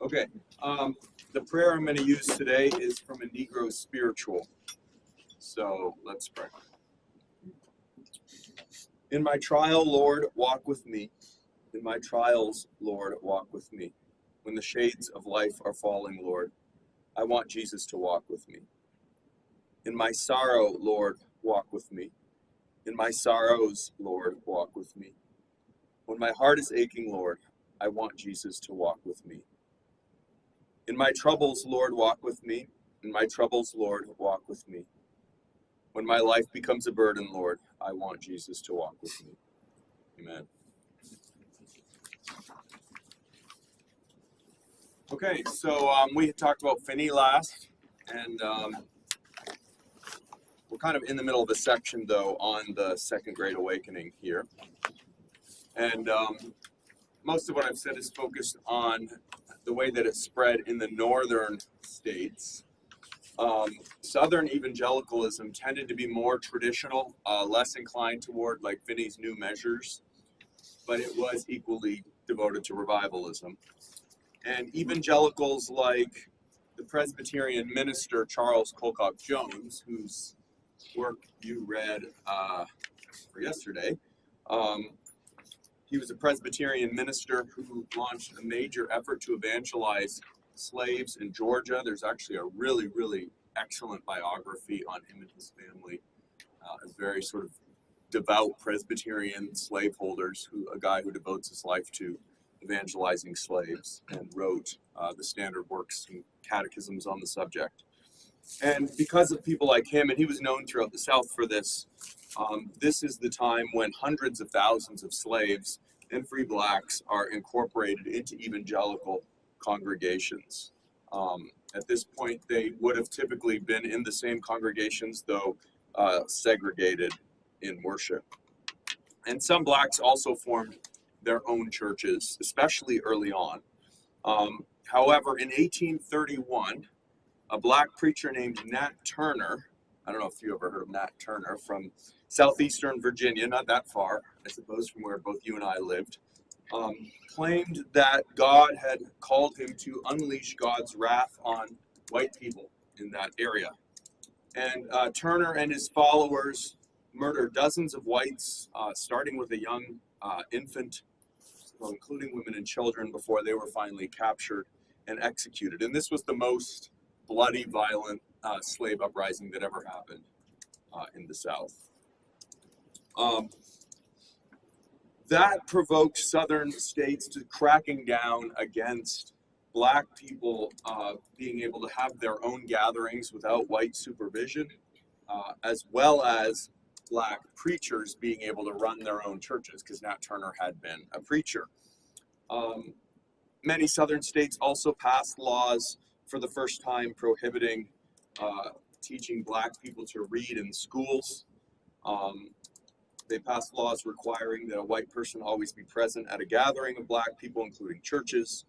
Okay, the prayer I'm going to use today is from a Negro spiritual. So let's pray. In my trial, Lord, walk with me. In my trials, Lord, walk with me. When the shades of life are falling, Lord, I want Jesus to walk with me. In my sorrow, Lord, walk with me. In my sorrows, Lord, walk with me. When my heart is aching, Lord, I want Jesus to walk with me. In my troubles, Lord, walk with me. In my troubles, Lord, walk with me. When my life becomes a burden, Lord, I want Jesus to walk with me. Amen. Okay, so we had talked about Finney last, and we're kind of in the middle of a section, though, on the Second Great Awakening here. And most of what I've said is focused on the way that it spread in the northern states. Southern evangelicalism tended to be more traditional, less inclined toward like Finney's new measures, but it was equally devoted to revivalism. And evangelicals like the Presbyterian minister Charles Colcock Jones, whose work you read for yesterday, he was a Presbyterian minister who launched a major effort to evangelize slaves in Georgia. There's actually a really, really excellent biography on him and his family, a very sort of devout Presbyterian slaveholders, a guy who devotes his life to evangelizing slaves and wrote the standard works and catechisms on the subject. And because of people like him, and he was known throughout the South for this, this is the time when hundreds of thousands of slaves and free blacks are incorporated into evangelical congregations. At this point, they would have typically been in the same congregations, though segregated in worship. And some blacks also formed their own churches, especially early on. However, in 1831, a black preacher named Nat Turner, I don't know if you ever heard of Nat Turner, from southeastern Virginia, not that far, I suppose, from where both you and I lived, claimed that God had called him to unleash God's wrath on white people in that area. And Turner and his followers murdered dozens of whites, starting with a young infant, including women and children, before they were finally captured and executed. And this was the most bloody, violent slave uprising that ever happened in the South. That provoked southern states to cracking down against black people being able to have their own gatherings without white supervision, as well as black preachers being able to run their own churches, because Nat Turner had been a preacher. Many southern states also passed laws for the first time prohibiting teaching black people to read in schools. They passed laws requiring that a white person always be present at a gathering of black people, including churches.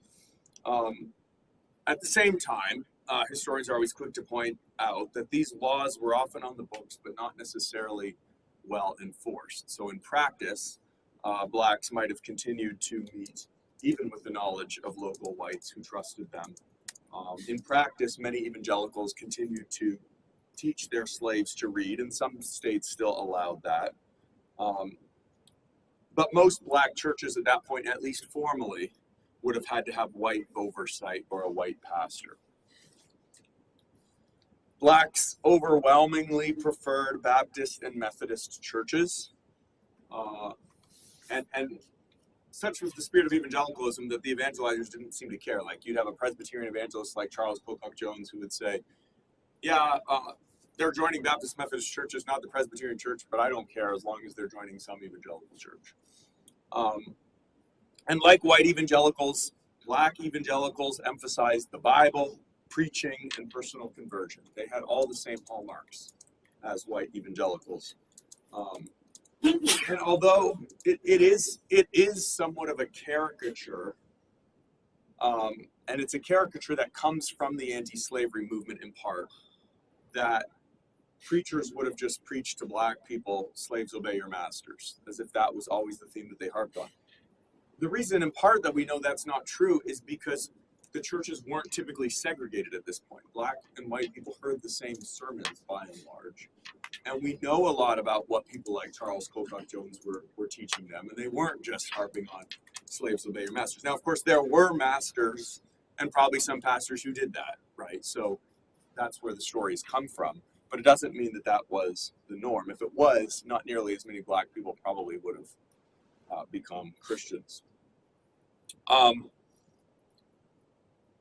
At the same time, historians are always quick to point out that these laws were often on the books, but not necessarily well enforced. So in practice, blacks might have continued to meet even with the knowledge of local whites who trusted them. In practice, many evangelicals continued to teach their slaves to read, and some states still allowed that. But most black churches at that point, at least formally, would have had to have white oversight or a white pastor. Blacks overwhelmingly preferred Baptist and Methodist churches. And such was the spirit of evangelicalism that the evangelizers didn't seem to care. Like, you'd have a Presbyterian evangelist like Charles Colcock Jones who would say, yeah, they're joining Baptist Methodist churches, not the Presbyterian church, but I don't care as long as they're joining some evangelical church. And like white evangelicals, black evangelicals emphasized the Bible, preaching, and personal conversion. They had all the same hallmarks as white evangelicals. And although it is somewhat of a caricature, and it's a caricature that comes from the anti-slavery movement in part, that preachers would have just preached to black people, slaves obey your masters, as if that was always the theme that they harped on. The reason in part that we know that's not true is because the churches weren't typically segregated at this point. Black and white people heard the same sermons by and large. And we know a lot about what people like Charles Colcock Jones were teaching them. And they weren't just harping on slaves obey your masters. Now, of course, there were masters and probably some pastors who did that, right? So that's where the stories come from. But it doesn't mean that that was the norm. If it was, not nearly as many black people probably would have become Christians.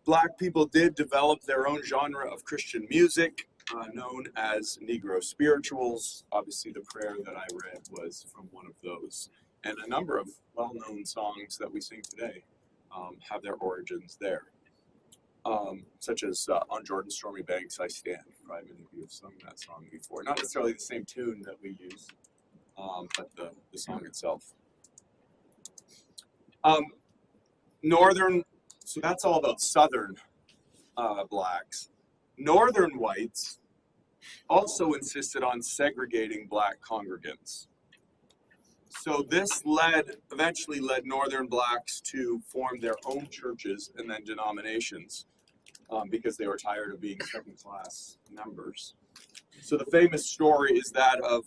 Black people did develop their own genre of Christian music, known as Negro spirituals. Obviously, the prayer that I read was from one of those. And a number of well-known songs that we sing today have their origins there. Such as On Jordan's Stormy Banks I Stand. Probably many of you have sung that song before. Not necessarily the same tune that we use, but the song itself. Northern, so that's all about Southern blacks. Northern whites also insisted on segregating black congregants. So this eventually led Northern blacks to form their own churches and then denominations because they were tired of being second-class members. So the famous story is that of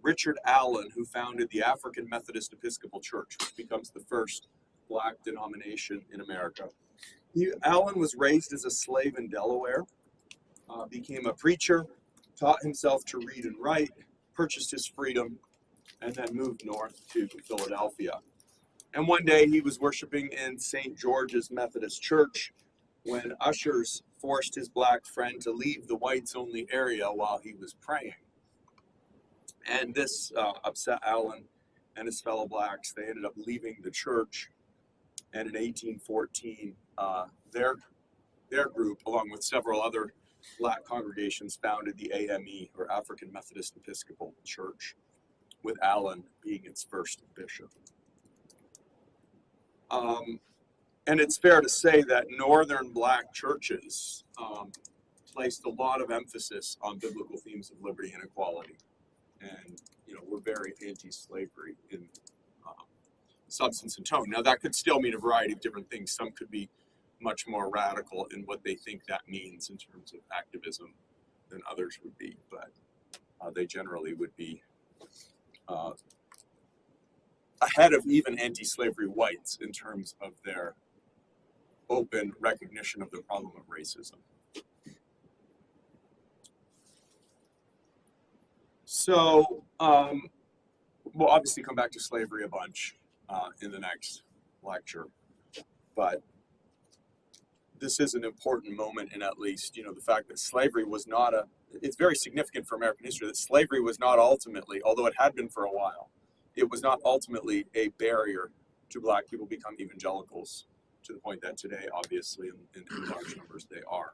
Richard Allen, who founded the African Methodist Episcopal Church, which becomes the first black denomination in America. Allen was raised as a slave in Delaware, became a preacher, taught himself to read and write, purchased his freedom, and then moved north to Philadelphia. And one day he was worshiping in St. George's Methodist Church when ushers forced his black friend to leave the whites-only area while he was praying. And this upset Allen and his fellow blacks. They ended up leaving the church, and in 1814, their group, along with several other black congregations, founded the AME, or African Methodist Episcopal Church, with Allen being its first bishop. And it's fair to say that Northern black churches placed a lot of emphasis on biblical themes of liberty and equality. And, were very anti-slavery in substance and tone. Now, that could still mean a variety of different things. Some could be much more radical in what they think that means in terms of activism than others would be, but they generally would be ahead of even anti-slavery whites in terms of their open recognition of the problem of racism. So we'll obviously come back to slavery a bunch in the next lecture, but this is an important moment in at least, the fact that slavery was not it's very significant for American history that slavery was not ultimately, although it had been for a while, it was not ultimately a barrier to black people become evangelicals, to the point that today, obviously, in large numbers, they are.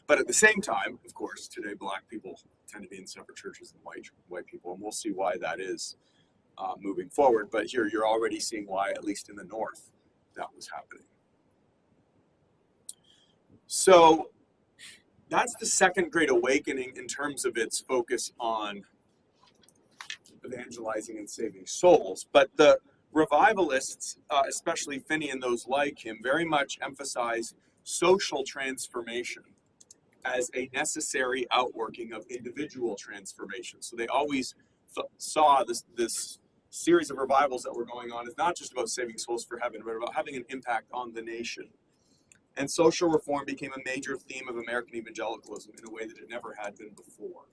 But at the same time, of course, today black people tend to be in separate churches than white people, and we'll see why that is moving forward. But here you're already seeing why, at least in the North, that was happening. So that's the Second Great Awakening in terms of its focus on evangelizing and saving souls. But the revivalists, especially Finney and those like him, very much emphasized social transformation as a necessary outworking of individual transformation. So they always saw this series of revivals that were going on as not just about saving souls for heaven, but about having an impact on the nation. And social reform became a major theme of American evangelicalism in a way that it never had been before.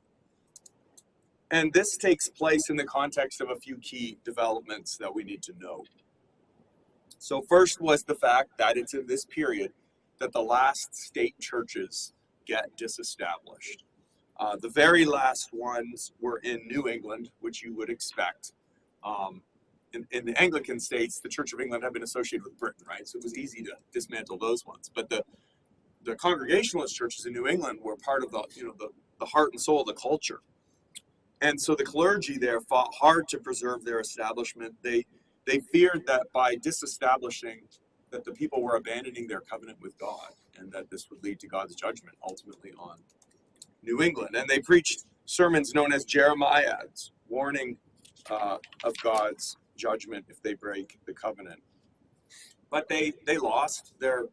And this takes place in the context of a few key developments that we need to know. So first was the fact that it's in this period that the last state churches get disestablished. The very last ones were in New England, which you would expect. In the Anglican states, the Church of England had been associated with Britain, right? So it was easy to dismantle those ones. But the Congregationalist churches in New England were part of the heart and soul of the culture. And so the clergy there fought hard to preserve their establishment. They feared that by disestablishing, that the people were abandoning their covenant with God, and that this would lead to God's judgment ultimately on New England. And they preached sermons known as Jeremiads, warning of God's judgment if they break the covenant. but they lost their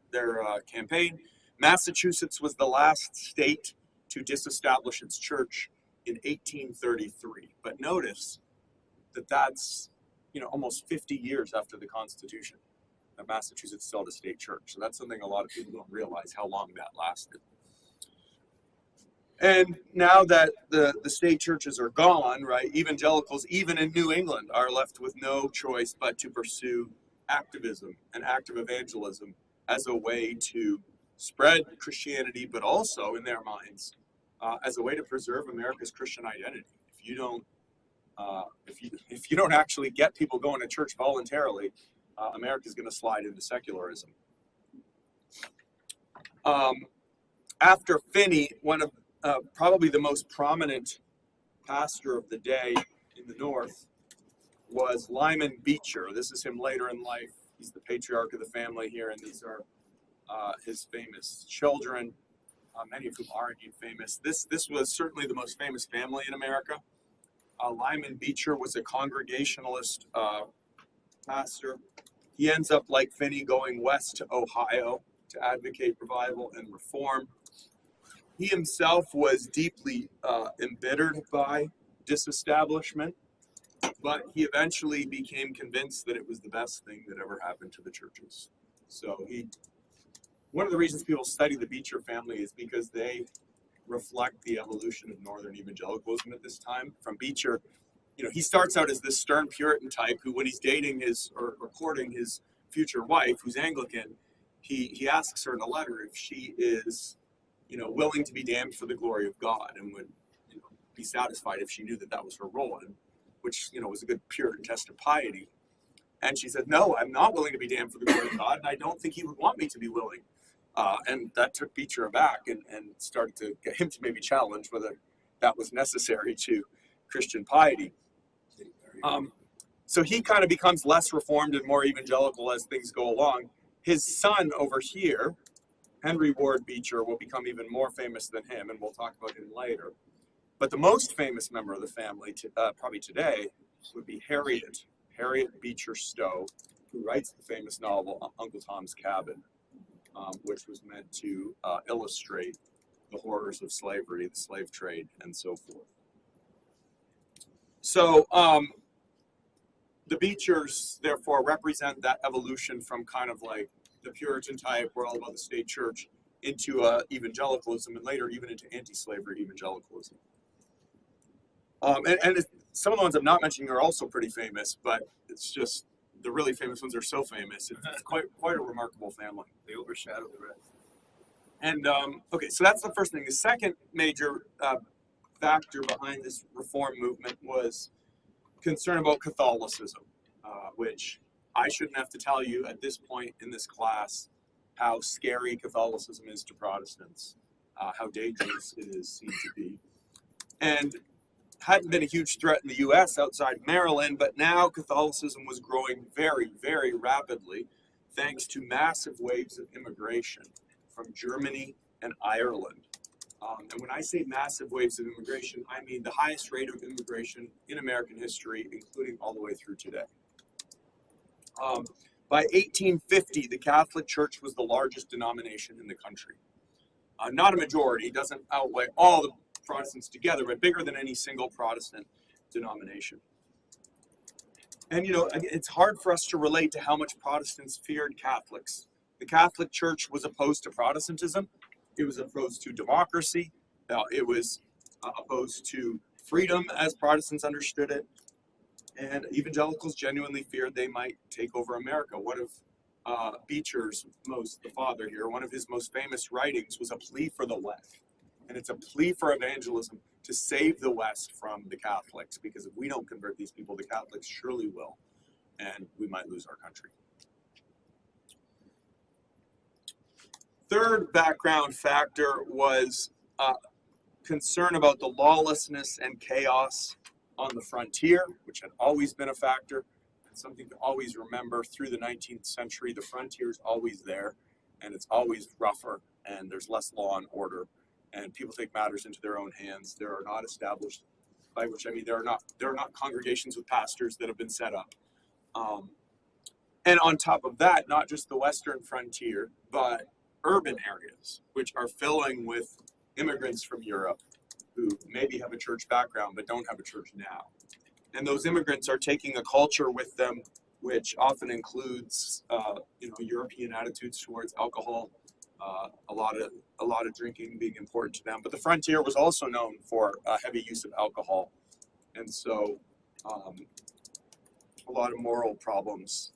campaign. Massachusetts was the last state to disestablish its church in 1833. But notice that that's almost 50 years after the Constitution that Massachusetts still had a state church. So that's something a lot of people don't realize how long that lasted. And now that the state churches are gone, right, evangelicals, even in New England, are left with no choice but to pursue activism and active evangelism as a way to spread Christianity, but also in their minds as a way to preserve America's Christian identity. If you don't, if you don't actually get people going to church voluntarily, America's going to slide into secularism. After Finney, one of probably the most prominent pastor of the day in the North was Lyman Beecher. This is him later in life. He's the patriarch of the family here, and these are his famous children, many of whom are indeed famous. This was certainly the most famous family in America. Lyman Beecher was a Congregationalist pastor. He ends up, like Finney, going west to Ohio to advocate revival and reform. He himself was deeply embittered by disestablishment, but he eventually became convinced that it was the best thing that ever happened to the churches. So one of the reasons people study the Beecher family is because they reflect the evolution of Northern evangelicalism at this time. From Beecher, he starts out as this stern Puritan type who, when he's dating or courting his future wife, who's Anglican, he asks her in a letter if she is willing to be damned for the glory of God, and would be satisfied if she knew that that was her role, which was a good Puritan test of piety. And she said, "No, I'm not willing to be damned for the glory of God, and I don't think he would want me to be willing." And that took Beecher aback and started to get him to maybe challenge whether that was necessary to Christian piety. So he kind of becomes less reformed and more evangelical as things go along. His son over here, Henry Ward Beecher, will become even more famous than him, and we'll talk about him later. But the most famous member of the family, probably today, would be Harriet Beecher Stowe, who writes the famous novel Uncle Tom's Cabin, which was meant to illustrate the horrors of slavery, the slave trade, and so forth. So the Beechers, therefore, represent that evolution from kind of like the Puritan type, we're all about the state church, into evangelicalism, and later even into anti-slavery evangelicalism. And some of the ones I'm not mentioning are also pretty famous, but it's just the really famous ones are so famous. It's quite a remarkable family. They overshadow the rest. And okay, so that's the first thing. The second major factor behind this reform movement was concern about Catholicism, which I shouldn't have to tell you at this point in this class how scary Catholicism is to Protestants, how dangerous it is seen to be. And hadn't been a huge threat in the U.S. outside Maryland, but now Catholicism was growing very, very rapidly thanks to massive waves of immigration from Germany and Ireland. And when I say massive waves of immigration, I mean the highest rate of immigration in American history, including all the way through today. By 1850, the Catholic Church was the largest denomination in the country. Not a majority, doesn't outweigh all the Protestants together, but bigger than any single Protestant denomination. And it's hard for us to relate to how much Protestants feared Catholics. The Catholic Church was opposed to Protestantism. It was opposed to democracy. It was opposed to freedom as Protestants understood it. And evangelicals genuinely feared they might take over America. One of Beecher's the father here, one of his most famous writings was a plea for the left. And it's a plea for evangelism to save the West from the Catholics, because if we don't convert these people, the Catholics surely will, and we might lose our country. Third background factor was concern about the lawlessness and chaos on the frontier, which had always been a factor. And something to always remember through the 19th century, the frontier is always there, and it's always rougher, and there's less law and order, and people take matters into their own hands. There are not established, by which I mean there are not congregations with pastors that have been set up. And on top of that, not just the western frontier, but urban areas, which are filling with immigrants from Europe who maybe have a church background but don't have a church now. And those immigrants are taking a culture with them, which often includes, European attitudes towards alcohol, a lot of drinking being important to them. But the frontier was also known for heavy use of alcohol, and so a lot of moral problems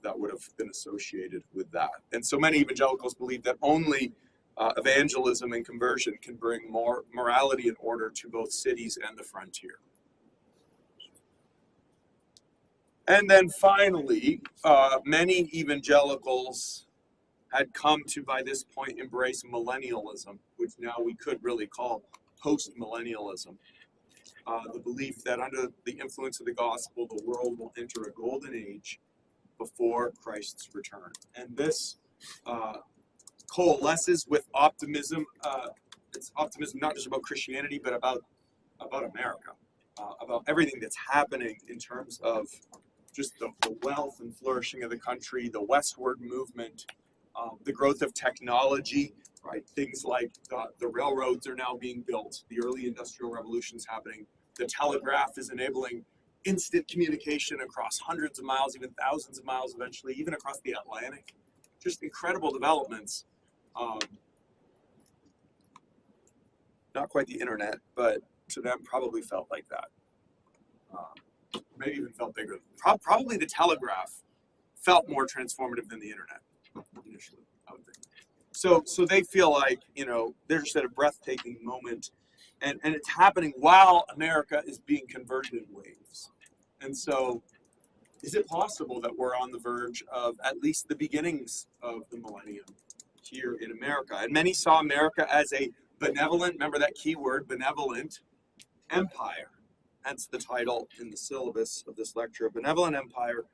that would have been associated with that. And so many evangelicals believe that only evangelism and conversion can bring more morality and order to both cities and the frontier. And then finally, many evangelicals had come to, by this point, embrace millennialism, which now we could really call post-millennialism. The belief that under the influence of the gospel, the world will enter a golden age before Christ's return. And this coalesces with optimism. It's optimism not just about Christianity, but about America, about everything that's happening in terms of just the wealth and flourishing of the country, the westward movement, the growth of technology, right? Things like the railroads are now being built, the early industrial revolution's happening, the telegraph is enabling instant communication across hundreds of miles, even thousands of miles eventually, even across the Atlantic. Just incredible developments. Not quite the internet, but to them probably felt like that. Maybe even felt bigger. Probably the telegraph felt more transformative than the internet initially, I would think. So they feel like, they're just at a breathtaking moment, and it's happening while America is being converted in waves. And so is it possible that we're on the verge of at least the beginnings of the millennium here in America? And many saw America as a benevolent, remember that key word, benevolent empire. Hence the title in the syllabus of this lecture, a benevolent empire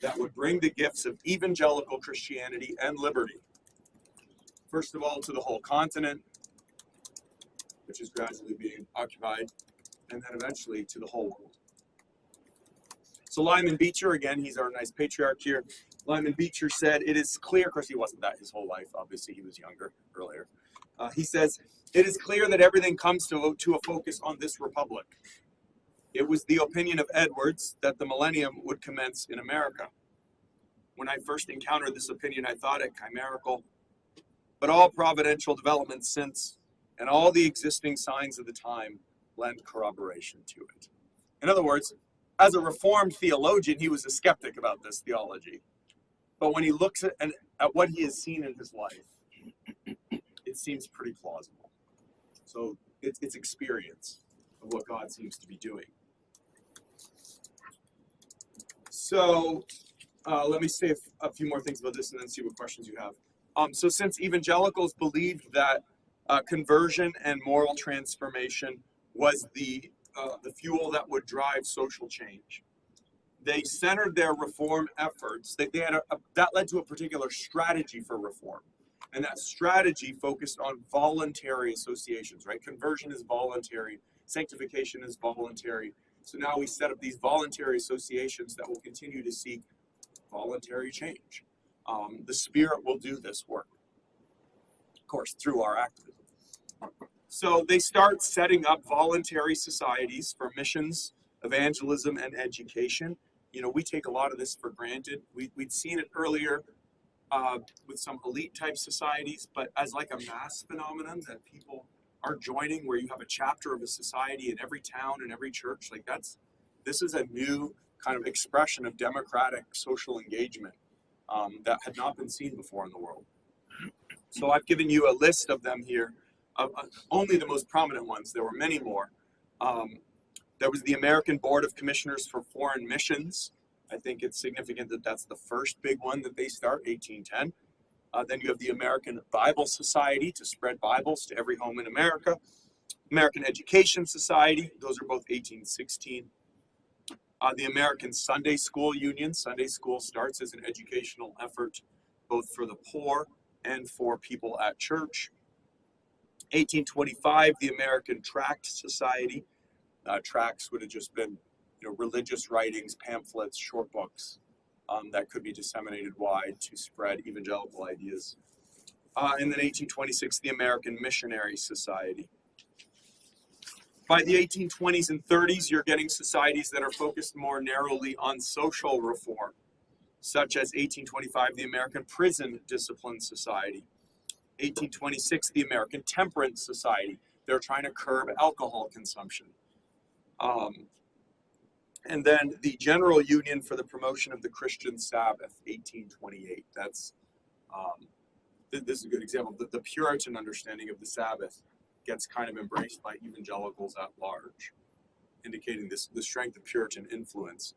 that would bring the gifts of evangelical Christianity and liberty. First of all, to the whole continent, which is gradually being occupied, and then eventually to the whole world. So Lyman Beecher, again, he's our nice patriarch here. Lyman Beecher said, it is clear, of course he wasn't that his whole life, obviously he was younger earlier. He says, it is clear that everything comes to a focus on this republic. It was the opinion of Edwards that the millennium would commence in America. When I first encountered this opinion, I thought it chimerical, but all providential developments since and all the existing signs of the time lend corroboration to it. In other words, as a Reformed theologian, he was a skeptic about this theology. But when he looks at what he has seen in his life, it seems pretty plausible. So it's experience of what God seems to be doing. So let me say a few more things about this and then see what questions you have. So since evangelicals believed that conversion and moral transformation was the fuel that would drive social change, they centered their reform efforts. They had that led to a particular strategy for reform, and that strategy focused on voluntary associations. Right, conversion is voluntary, sanctification is voluntary. So now we set up these voluntary associations that will continue to seek voluntary change. The Spirit will do this work, of course, through our activism. So they start setting up voluntary societies for missions, evangelism, and education. We take a lot of this for granted. We'd seen it earlier with some elite type societies, but as like a mass phenomenon that people are joining, where you have a chapter of a society in every town and every church, this is a new kind of expression of democratic social engagement that had not been seen before in the world. So I've given you a list of them here, only the most prominent ones. There were many more. There was the American Board of Commissioners for Foreign Missions. I think it's significant that that's the first big one that they start, 1810. Then you have the American Bible Society to spread Bibles to every home in America. American Education Society, those are both 1816. The American Sunday School Union. Sunday school starts as an educational effort both for the poor and for people at church. 1825, the American Tract Society. Tracts would have just been religious writings, pamphlets, short books that could be disseminated wide to spread evangelical ideas. And then 1826, the American Missionary Society. By the 1820s and 30s, you're getting societies that are focused more narrowly on social reform, such as 1825, the American Prison Discipline Society. 1826, the American Temperance Society. They're trying to curb alcohol consumption. And then the General Union for the Promotion of the Christian Sabbath, 1828. That's this is a good example. The Puritan understanding of the Sabbath gets kind of embraced by evangelicals at large, indicating the strength of Puritan influence.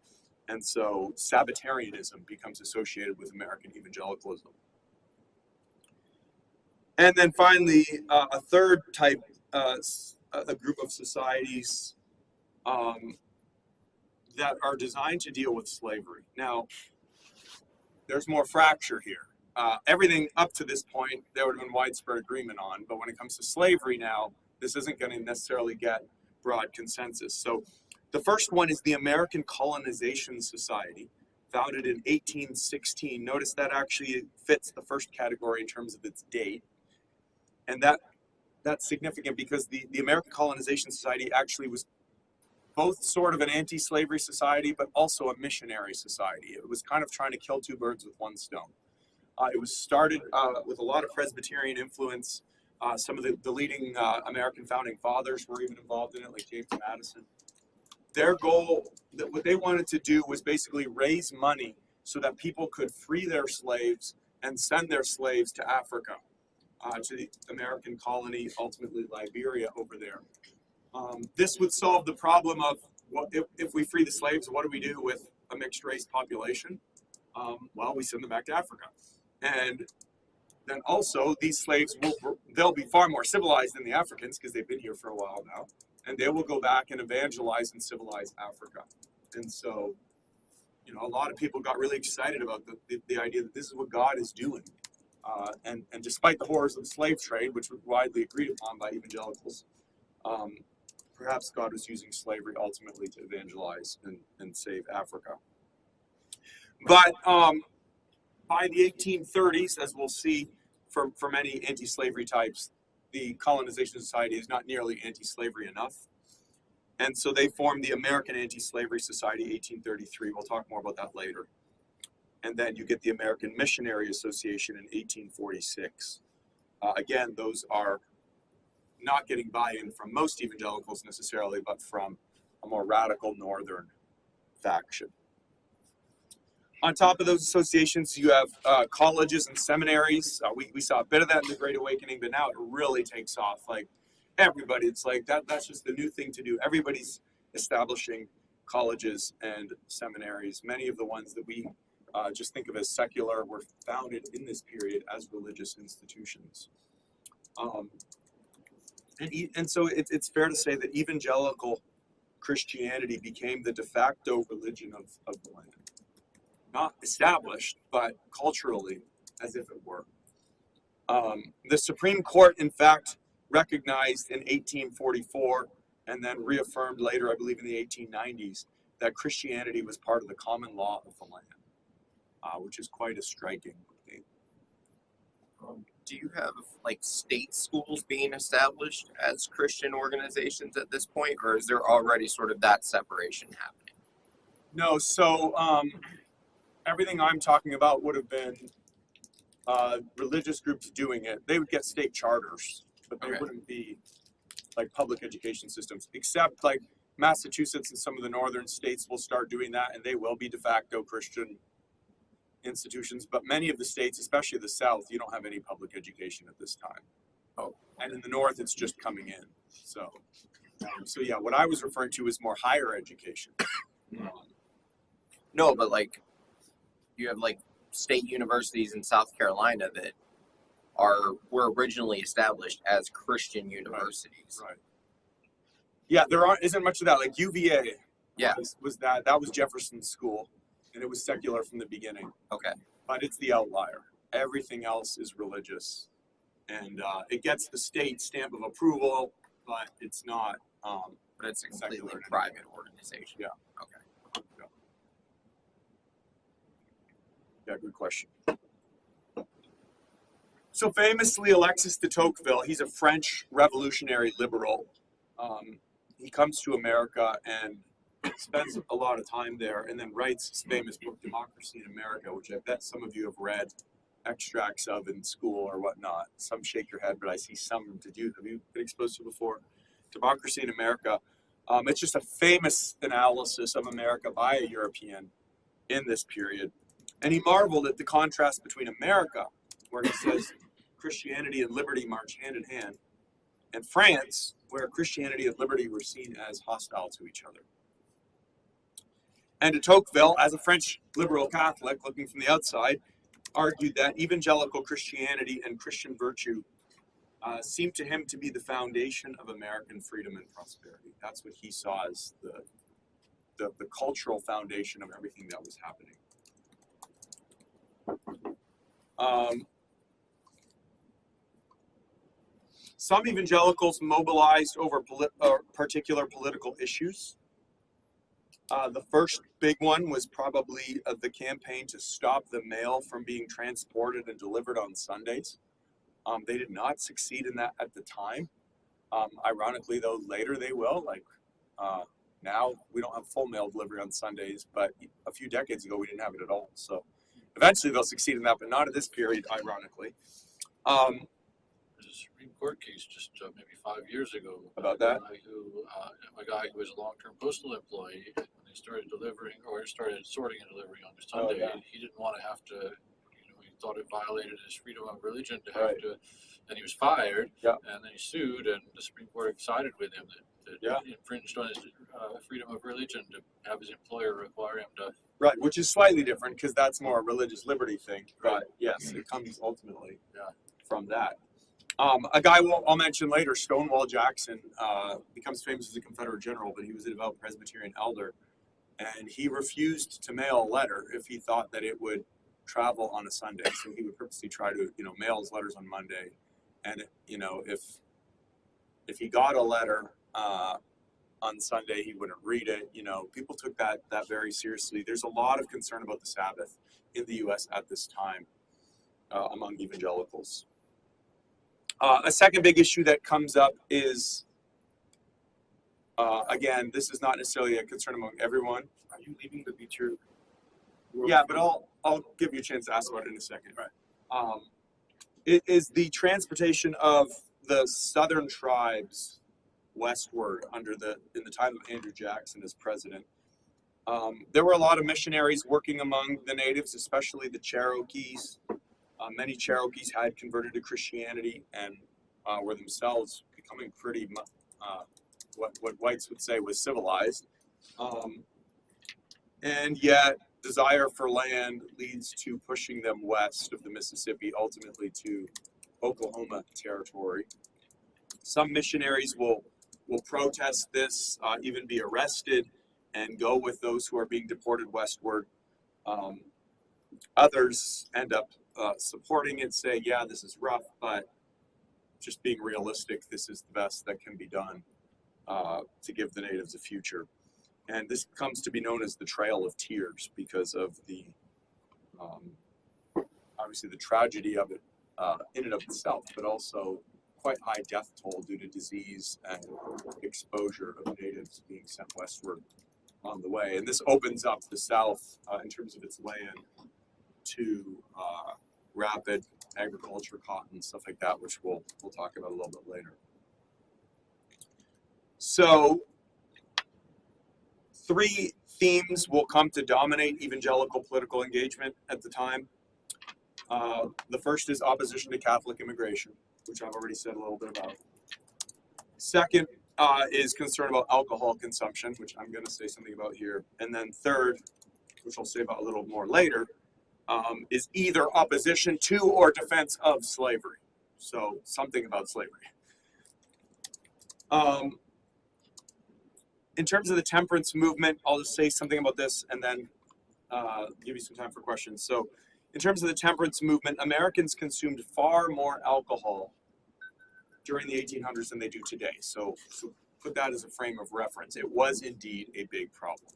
And so Sabbatarianism becomes associated with American evangelicalism. And then finally, a third type, a group of societies that are designed to deal with slavery. Now, there's more fracture here. Everything up to this point, there would have been widespread agreement on, but when it comes to slavery now, this isn't going to necessarily get broad consensus. So the first one is the American Colonization Society, founded in 1816. Notice that actually fits the first category in terms of its date. And that's significant because the American Colonization Society actually was both sort of an anti-slavery society, but also a missionary society. It was kind of trying to kill two birds with one stone. It was started with a lot of Presbyterian influence. Some of the leading American founding fathers were even involved in it, like James Madison. Their goal, what they wanted to do was basically raise money so that people could free their slaves and send their slaves to Africa, to the American colony, ultimately Liberia over there. This would solve the problem of if we free the slaves, what do we do with a mixed race population? Well, we send them back to Africa. And then also these slaves they'll be far more civilized than the Africans because they've been here for a while now, and they will go back and evangelize and civilize Africa. And so, a lot of people got really excited about the idea that this is what God is doing. And despite the horrors of the slave trade, which was widely agreed upon by evangelicals, perhaps God was using slavery ultimately to evangelize and save Africa. But by the 1830s, as we'll see for many anti-slavery types, the Colonization Society is not nearly anti-slavery enough. And so they formed the American Anti-Slavery Society, 1833. We'll talk more about that later. And then you get the American Missionary Association in 1846. Again, those are not getting buy-in from most evangelicals necessarily, but from a more radical northern faction. On top of those associations, you have colleges and seminaries. We saw a bit of that in the Great Awakening, but now it really takes off. Like everybody, it's like that's just the new thing to do. Everybody's establishing colleges and seminaries. Many of the ones that we just think of as secular were founded in this period as religious institutions. And so it's fair to say that evangelical Christianity became the de facto religion of the land. Not established, but culturally, as if it were. The Supreme Court, in fact, recognized in 1844 and then reaffirmed later, I believe in the 1890s, that Christianity was part of the common law of the land, which is quite a striking thing. Do you have state schools being established as Christian organizations at this point, or is there already sort of that separation happening? No, so everything I'm talking about would have been religious groups doing it. They would get state charters, but they wouldn't be like public education systems, except like Massachusetts and some of the northern states will start doing that, and they will be de facto Christian institutions. But many of the states, especially the South, you don't have any public education at this time. Oh, and in the North, it's just coming in. So yeah, what I was referring to is more higher education. No, but you have state universities in South Carolina that were originally established as Christian universities. Right. Yeah, isn't much of that. Like UVA, was that was Jefferson's school, and it was secular from the beginning. Okay. But it's the outlier. Everything else is religious, and it gets the state stamp of approval, but it's not. But it's a completely private organization. Yeah. Okay. Yeah, good question. So famously, Alexis de Tocqueville, he's a French revolutionary liberal. He comes to America and spends a lot of time there, and then writes his famous book, Democracy in America, which I bet some of you have read extracts of in school or whatnot. Some shake your head, but I see some. Have you been exposed to before? Democracy in America. It's just a famous analysis of America by a European in this period. And he marveled at the contrast between America, where he says Christianity and liberty march hand in hand, and France, where Christianity and liberty were seen as hostile to each other. And de Tocqueville, as a French liberal Catholic looking from the outside, argued that evangelical Christianity and Christian virtue seemed to him to be the foundation of American freedom and prosperity. That's what he saw as the cultural foundation of everything that was happening. Some evangelicals mobilized over particular political issues. The first big one was probably the campaign to stop the mail from being transported and delivered on Sundays. They did not succeed in that at the time. Ironically, though, later they will. Now we don't have full mail delivery on Sundays, but a few decades ago we didn't have it at all. So eventually they'll succeed in that, but not at this period, ironically. There's a Supreme Court case just maybe 5 years ago About that? A guy who was a long-term postal employee, when they started delivering or started sorting and delivering on Sunday, he didn't want to have to. He thought it violated his freedom of religion to have to, and he was fired. Yeah. And then he sued, and the Supreme Court sided with him that it infringed on his freedom of religion to have his employer require him to. Right, which is slightly different because that's more a religious liberty thing. But yes, it comes ultimately from that. A guy I'll mention later, Stonewall Jackson, becomes famous as a Confederate general, but he was a devout Presbyterian elder, and he refused to mail a letter if he thought that it would travel on a Sunday. So he would purposely try to, mail his letters on Monday, and if he got a letter on Sunday, he wouldn't read it. People took that very seriously. There's a lot of concern about the Sabbath in the U.S. at this time among evangelicals. A second big issue that comes up is, again, this is not necessarily a concern among everyone. Are you leaving the Be True? Yeah, but I'll give you a chance to ask about it in a second. Right. It is the transportation of the southern tribes westward in the time of Andrew Jackson as president. There were a lot of missionaries working among the natives, especially the Cherokees. Many Cherokees had converted to Christianity and were themselves becoming pretty, what whites would say was civilized. And yet, desire for land leads to pushing them west of the Mississippi, ultimately to Oklahoma territory. Some missionaries will protest this, even be arrested, and go with those who are being deported westward. Others end up supporting it, say, yeah, this is rough, but just being realistic, this is the best that can be done to give the natives a future. And this comes to be known as the Trail of Tears because of the, obviously the tragedy of it in and of itself, but also quite high death toll due to disease and exposure of natives being sent westward on the way. And this opens up the South in terms of its land to rapid agriculture, cotton, stuff like that, which we'll talk about a little bit later. So 3 themes will come to dominate evangelical political engagement at the time. The first is opposition to Catholic immigration, which I've already said a little bit about. Second is concern about alcohol consumption, which I'm going to say something about here. And then third, which I'll say about a little more later, is either opposition to or defense of slavery. So something about slavery. In terms of the temperance movement, I'll just say something about this and then give you some time for questions. So in terms of the temperance movement, Americans consumed far more alcohol during the 1800s than they do today. So put that as a frame of reference. It was indeed a big problem.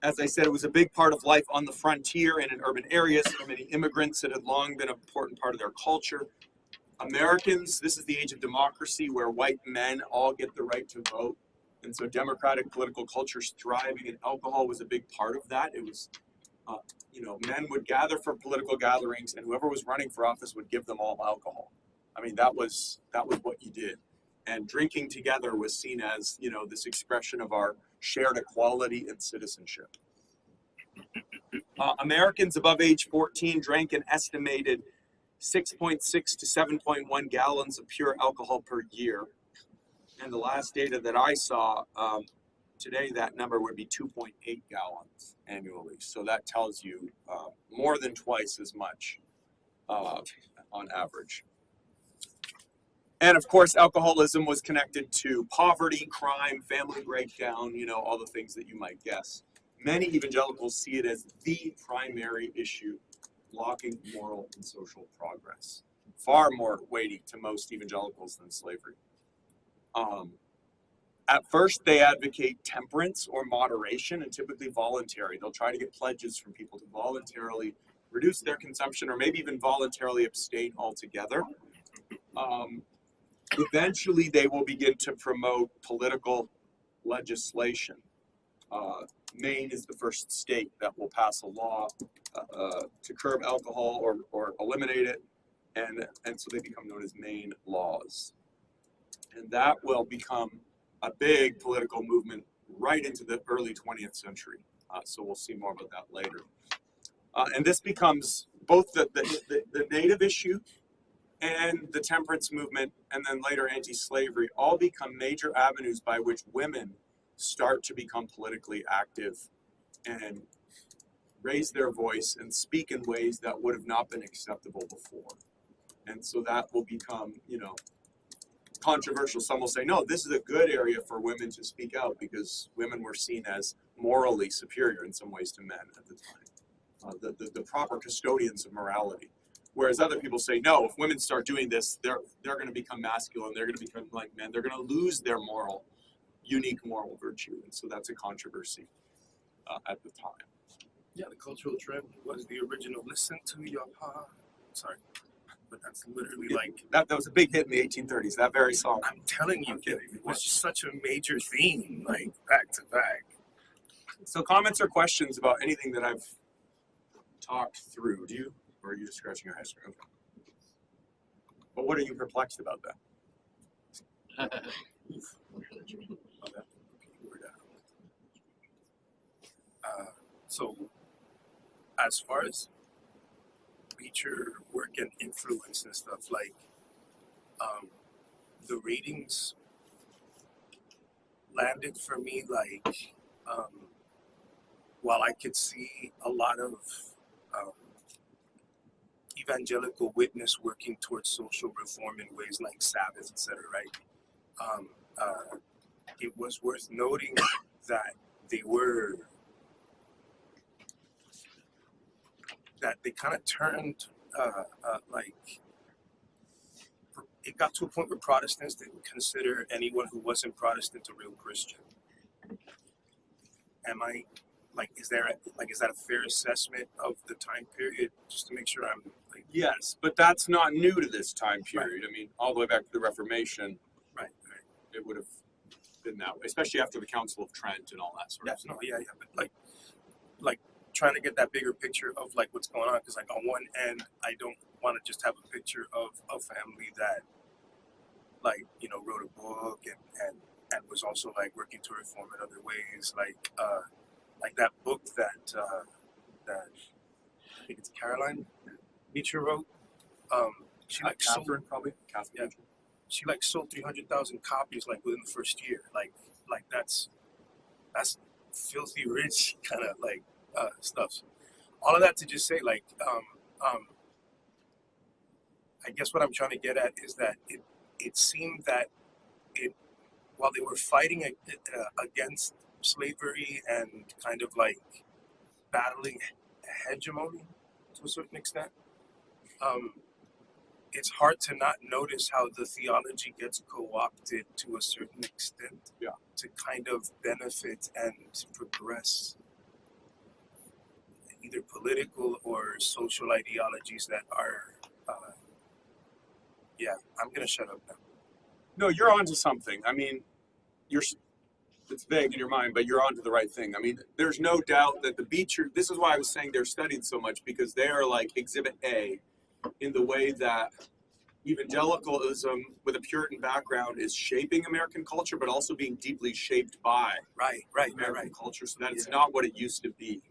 As I said, it was a big part of life on the frontier and in urban areas for many immigrants. It had long been an important part of their culture. Americans, this is the age of democracy where white men all get the right to vote. And so democratic political culture's thriving, and alcohol was a big part of that. It was, men would gather for political gatherings, and whoever was running for office would give them all alcohol. I mean, that was what you did. And drinking together was seen as, this expression of our shared equality and citizenship. Americans above age 14 drank an estimated 6.6 to 7.1 gallons of pure alcohol per year. And the last data that I saw today, that number would be 2.8 gallons annually. So that tells you more than twice as much on average. And of course, alcoholism was connected to poverty, crime, family breakdown, all the things that you might guess. Many evangelicals see it as the primary issue blocking moral and social progress. Far more weighty to most evangelicals than slavery. At first, they advocate temperance or moderation, and typically voluntary. They'll try to get pledges from people to voluntarily reduce their consumption or maybe even voluntarily abstain altogether. Eventually, they will begin to promote political legislation. Maine is the first state that will pass a law to curb alcohol or eliminate it, and so they become known as Maine laws. And that will become a big political movement right into the early 20th century. So we'll see more about that later. And this becomes both the native issue and the temperance movement, and then later anti-slavery, all become major avenues by which women start to become politically active and raise their voice and speak in ways that would have not been acceptable before. And so that will become, controversial. Some will say, no, this is a good area for women to speak out because women were seen as morally superior in some ways to men at the time, the proper custodians of morality. Whereas other people say, no, if women start doing this, they're going to become masculine, they're going to become like men, they're going to lose their unique moral virtue. And so that's a controversy at the time. Yeah, the cultural trend was the original "Listen to Your Heart." Sorry, but that's literally like that was a big hit in the 1830s. That very song. I'm telling you, it was just such a major theme, like back to back. So, comments or questions about anything that I've talked through? Do you, or are you just scratching your head? Okay. But what are you perplexed about that? So, as far as feature work and influence and stuff, like the ratings landed for me, like while I could see a lot of evangelical witness working towards social reform in ways like Sabbath, etc., right? It was worth noting that they kind of turned it got to a point where Protestants didn't consider anyone who wasn't Protestant a real Christian. Is that a fair assessment of the time period? Just to make sure I'm like. Yes, but that's not new to this time period. Right. I mean, all the way back to the Reformation. Right. It would have been that way, especially after the Council of Trent and all that sort of stuff. But like trying to get that bigger picture of like what's going on, because like on one end, I don't want to just have a picture of a family that wrote a book and was also like working to reform in other ways, like that book that I think it's Caroline Beecher wrote. She like Catherine, probably. Catherine. Yeah, she like sold 300,000 copies like within the first year. Like that's filthy rich kind of like stuff. All of that to just say like I guess what I'm trying to get at is that it seemed that while they were fighting against slavery and kind of like battling hegemony to a certain extent, it's hard to not notice how the theology gets co-opted to a certain extent to kind of benefit and progress either political or social ideologies that are. Yeah, I'm gonna shut up now. No, you're onto something. I mean, you're it's vague in your mind, but you're onto the right thing. I mean, there's no doubt that the Beecher, this is why I was saying they're studied so much, because they are like exhibit A in the way that evangelicalism with a Puritan background is shaping American culture, but also being deeply shaped by Right. American culture, so that it's not what it used to be.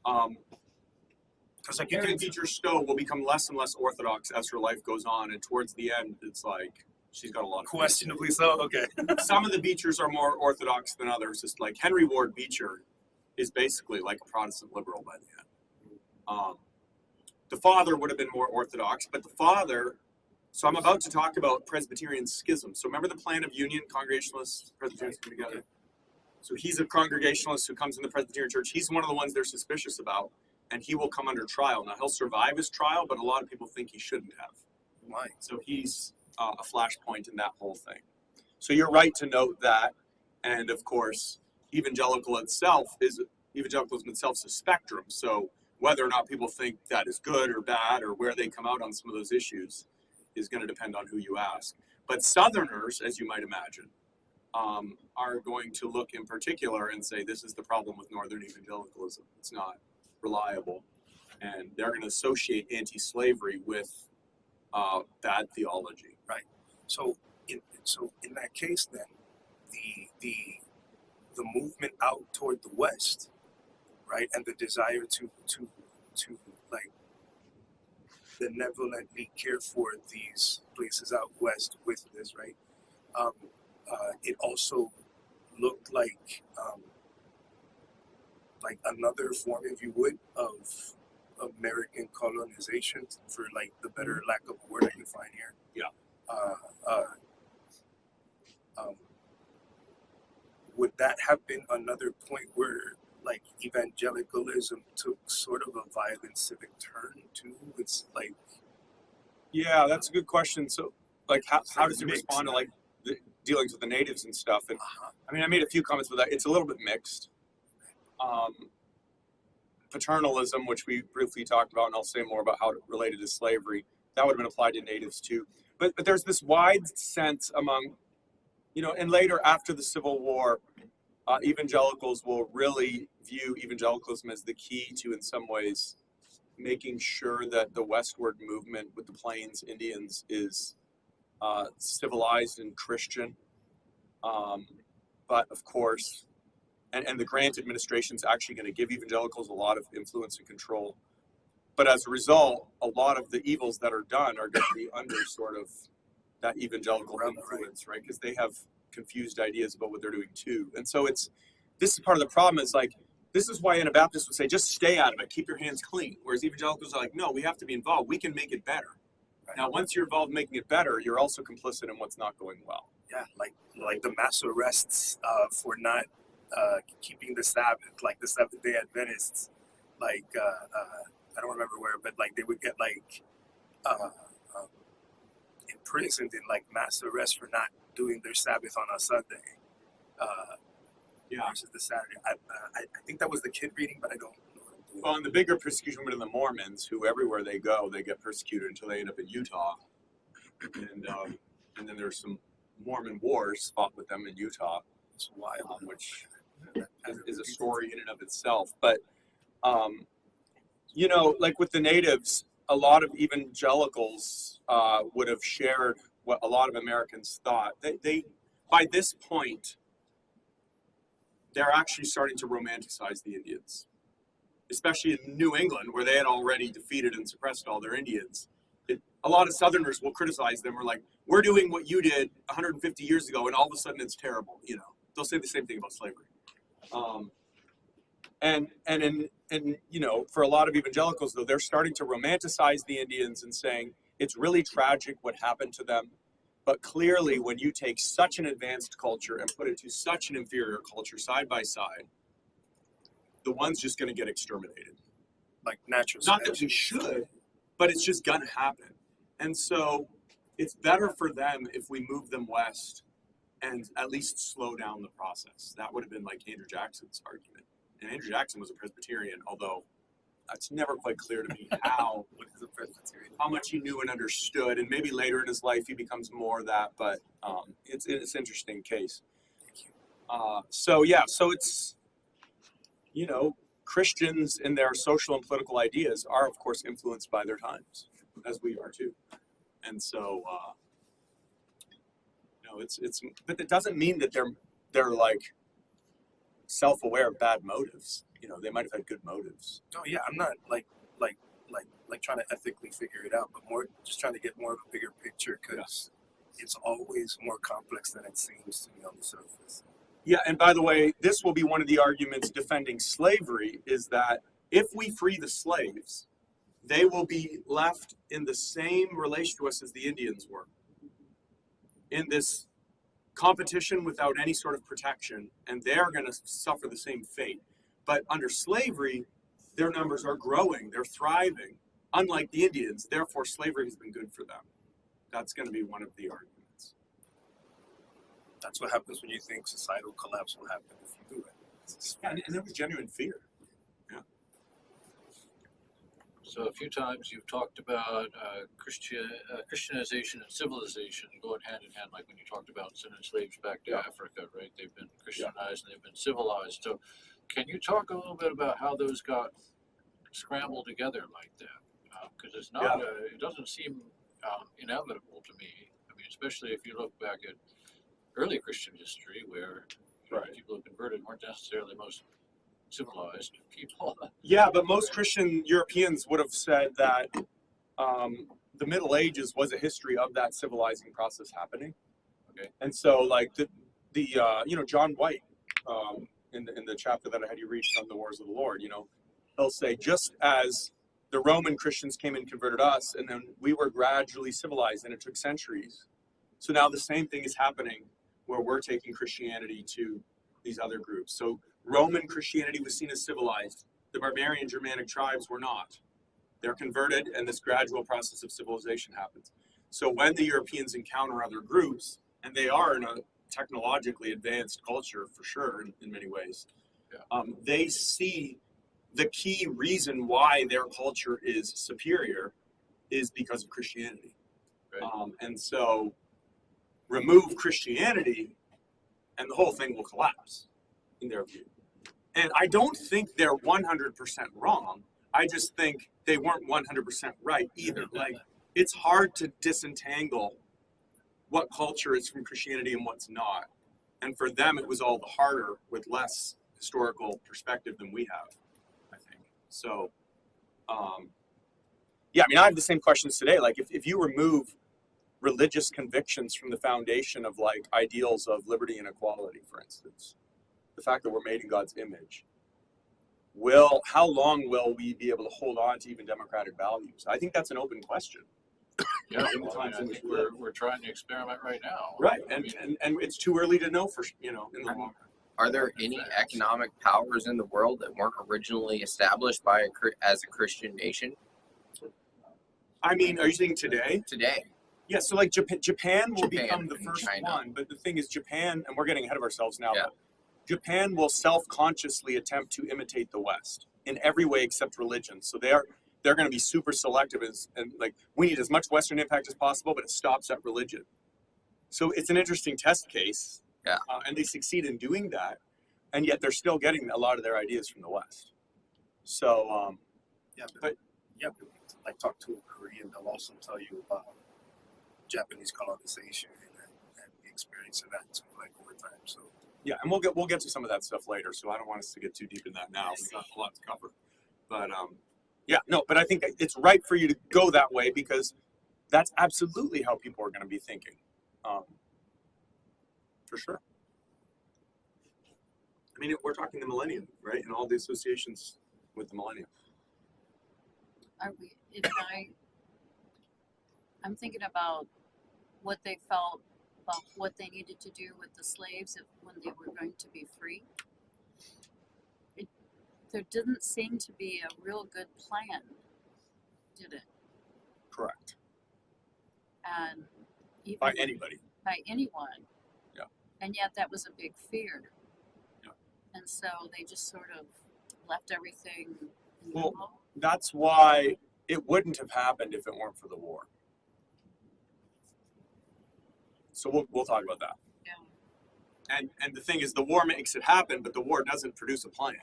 Because like Karen Beecher Stowe will become less and less orthodox as her life goes on, and towards the end, it's like she's got a lot of questionably so. Okay. Some of the Beechers are more orthodox than others. Just like Henry Ward Beecher is basically like a Protestant liberal by the end. The father would have been more orthodox, but the father. So I'm about to talk about Presbyterian schism. So remember the plan of union, Congregationalists, Presbyterians come together. So he's a Congregationalist who comes in the Presbyterian Church. He's one of the ones they're suspicious about, and he will come under trial. Now he'll survive his trial, but a lot of people think he shouldn't have. Why? So he's a flashpoint in that whole thing. So you're right to note that, and of course, evangelicalism itself is a spectrum. So whether or not people think that is good or bad, or where they come out on some of those issues, is going to depend on who you ask. But Southerners, as you might imagine, are going to look in particular and say this is the problem with Northern evangelicalism. It's not reliable, and they're going to associate anti-slavery with bad theology. So in that case, then the movement out toward the West, right, and the desire to like benevolently care for these places out west with this, right? It also looked like another form, if you would, of American colonization, for like the better lack of a word I can find here. Yeah. Would that have been another point where like evangelicalism took sort of a violent civic turn too? It's like, Yeah, that's a good question. So, like, how does it mixed, respond to like the dealings with the natives and stuff? And uh-huh. I mean, I made a few comments with that. It's a little bit mixed. Paternalism, which we briefly talked about, and I'll say more about how it related to slavery, that would have been applied to natives too. But there's this wide sense among, and later after the Civil War, evangelicals will really view evangelicalism as the key to, in some ways, making sure that the westward movement with the Plains Indians is civilized and Christian. But of course, and the Grant administration is actually going to give evangelicals a lot of influence and control. But as a result, a lot of the evils that are done are going to be under sort of that evangelical influence, right? Because they have confused ideas about what they're doing too. And so this is part of the problem, is like, this is why Anabaptists would say, just stay out of it, keep your hands clean. Whereas evangelicals are like, no, we have to be involved. We can make it better. Right. Now, once you're involved in making it better, you're also complicit in what's not going well. Yeah, like the mass arrests for not keeping the Sabbath, like the Seventh-day Adventists, like I don't remember where, but like they would get like imprisoned in like mass arrest for not doing their Sabbath on a Sunday. Versus the Saturday. I think that was the kid reading, but I don't know what I'm doing. Well, and the bigger persecution would have been the Mormons, who everywhere they go, they get persecuted until they end up in Utah. And then there's some Mormon wars fought with them in Utah. It's wild, which is a story in and of itself. But, like with the natives, a lot of evangelicals would have shared what a lot of Americans thought. They by this point, they're actually starting to romanticize the Indians, especially in New England, where they had already defeated and suppressed all their Indians. A lot of Southerners will criticize them. We're like, we're doing what you did 150 years ago, and all of a sudden it's terrible. They'll say the same thing about slavery. And for a lot of evangelicals, though, they're starting to romanticize the Indians and saying it's really tragic what happened to them. But clearly, when you take such an advanced culture and put it to such an inferior culture side by side, the one's just going to get exterminated. Like natural. Not that we should, but it's just going to happen. And so it's better for them if we move them west and at least slow down the process. That would have been like Andrew Jackson's argument. And Andrew Jackson was a Presbyterian, although it's never quite clear to me how What is a Presbyterian? how much he knew and understood, and maybe later in his life he becomes more that. But it's an interesting case. So it's Christians and their social and political ideas are of course influenced by their times, as we are too, and so it's but it doesn't mean that they're like self-aware of bad motives. They might have had good motives. No, yeah, I'm not like trying to ethically figure it out, but more just trying to get more of a bigger picture because it's always more complex than it seems to me on the surface. Yeah, and by the way, this will be one of the arguments defending slavery, is that if we free the slaves, they will be left in the same relation to us as the Indians were, in this competition without any sort of protection, and they're going to suffer the same fate. But under slavery, their numbers are growing, they're thriving, unlike the Indians. Therefore, slavery has been good for them. That's going to be one of the arguments. That's what happens when you think societal collapse will happen if you do it. Yeah, and there was genuine fear. So a few times you've talked about Christianization and civilization going hand in hand, like when you talked about sending slaves back to Africa, right? They've been Christianized and they've been civilized. So can you talk a little bit about how those got scrambled together like that? Because it's not, it doesn't seem inevitable to me. I mean, especially if you look back at early Christian history where people who converted weren't necessarily the most civilized people. Yeah, but most Christian Europeans would have said that the Middle Ages was a history of that civilizing process happening. Okay. And so, like the John White in the chapter that I had you read from the Wars of the Lord, he'll say, just as the Roman Christians came and converted us, and then we were gradually civilized, and it took centuries. So now the same thing is happening where we're taking Christianity to these other groups. So Roman Christianity was seen as civilized. The barbarian Germanic tribes were not. They're converted, and this gradual process of civilization happens. So when the Europeans encounter other groups, and they are in a technologically advanced culture for sure in many ways, they see the key reason why their culture is superior is because of Christianity. Right. And so remove Christianity, and the whole thing will collapse in their view. And I don't think they're 100% wrong. I just think they weren't 100% right either. Like, it's hard to disentangle what culture is from Christianity and what's not. And for them, it was all the harder with less historical perspective than we have, I think. So, I mean, I have the same questions today. Like, if you remove religious convictions from the foundation of like ideals of liberty and equality, for instance, the fact that we're made in God's image, how long will we be able to hold on to even democratic values? I think that's an open question. Yeah, in the well, I times in which think we live. we're trying to experiment right now. Right, I and, mean, and it's too early to know for in the long run. Are there any economic powers in the world that weren't originally established by as a Christian nation I mean, are you saying today? today? Yeah, so like Japan will Japan become the and first China. one, but the thing is Japan, and we're getting ahead of ourselves now, Yeah. but Japan will self-consciously attempt to imitate the West in every way except religion. So they're going to be super selective and like, we need as much Western impact as possible, but it stops at religion. So it's an interesting test case. Yeah. And they succeed in doing that, and yet they're still getting a lot of their ideas from the West. So, But like talk to a Korean, they'll also tell you about Japanese colonization and the experience of that too, like over time. So yeah, and we'll get to some of that stuff later. So I don't want us to get too deep in that now. We've got a lot to cover. But but I think it's right for you to go that way because that's absolutely how people are going to be thinking, for sure. I mean, we're talking the millennium, right, and all the associations with the millennium. Are we? I'm thinking about what they felt about what they needed to do with the slaves when they were going to be free. There didn't seem to be a real good plan, did it? Correct. And even By anybody. by anyone. Yeah. And yet that was a big fear. Yeah. And so they just sort of left everything in Well, limbo. that's why it wouldn't have happened if it weren't for the war. So we'll talk about that. Yeah. And the thing is, the war makes it happen, but the war doesn't produce a plan.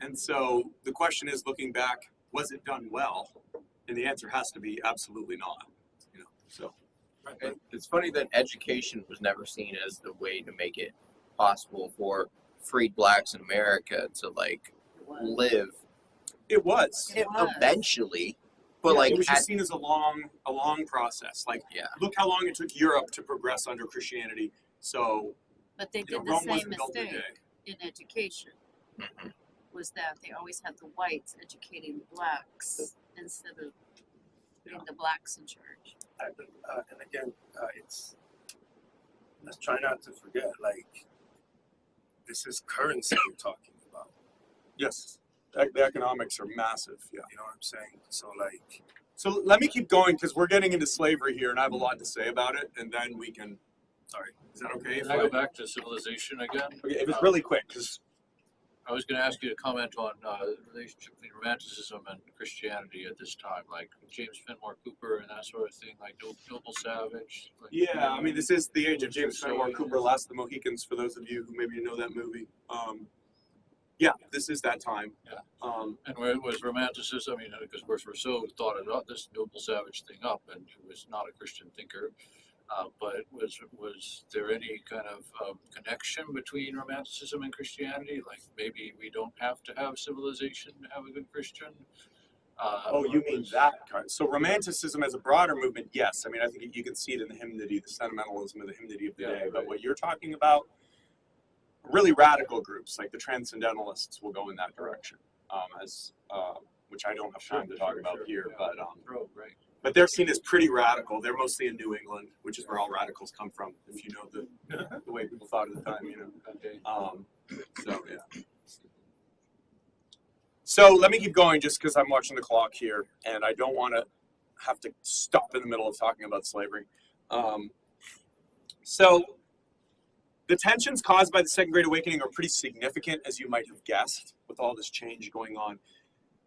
And so the question is, looking back, was it done well? And the answer has to be absolutely not. You know, so It's funny that education was never seen as the way to make it possible for freed blacks in America to like It was. live it was. It was. eventually, but Yeah, like it was just at- seen as a long process. Like, yeah, look how long it took Europe to progress under Christianity. So But they you know, did the Rome same wasn't built in a mistake day. in education, Mhm. was that they always had the whites educating the blacks instead of putting the blacks in charge. And again, it's let's try not to forget. Like, this is currency we're talking about. Yes, the economics are massive. Yeah. You know what I'm saying? So like, So let me keep going because we're getting into slavery here, and I have a lot to say about it. And then we can. sorry. Is that okay? Can I go back to civilization again? Okay, if it's really quick, because I was going to ask you to comment on the relationship between Romanticism and Christianity at this time, like James Fenimore Cooper and that sort of thing, like Noble Savage. Like, yeah, I mean, this is the age of James Fenimore Cooper, Last of the Mohicans. For those of you who maybe know that movie, yeah, this is that time. Yeah. And where it was Romanticism, I mean, because of course Rousseau thought about this Noble Savage thing up, and he was not a Christian thinker. But was there any kind of connection between Romanticism and Christianity? Like maybe we don't have to have civilization to have a good Christian. oh, you mean that kind? So Romanticism as a broader movement, yes. I mean, I think you can see it in the hymnody, the sentimentalism of the hymnody of the Yeah, day. But right. what you're talking about, really radical groups like the Transcendentalists will go in that direction, which I don't have time to talk about here. Yeah. But Right. but they're seen as pretty radical. They're mostly in New England, which is where all radicals come from. If you know the way people thought at the time, you know. Okay. So yeah. So let me keep going just because I'm watching the clock here, and I don't want to have to stop in the middle of talking about slavery. So the tensions caused by the Second Great Awakening are pretty significant, as you might have guessed, with all this change going on.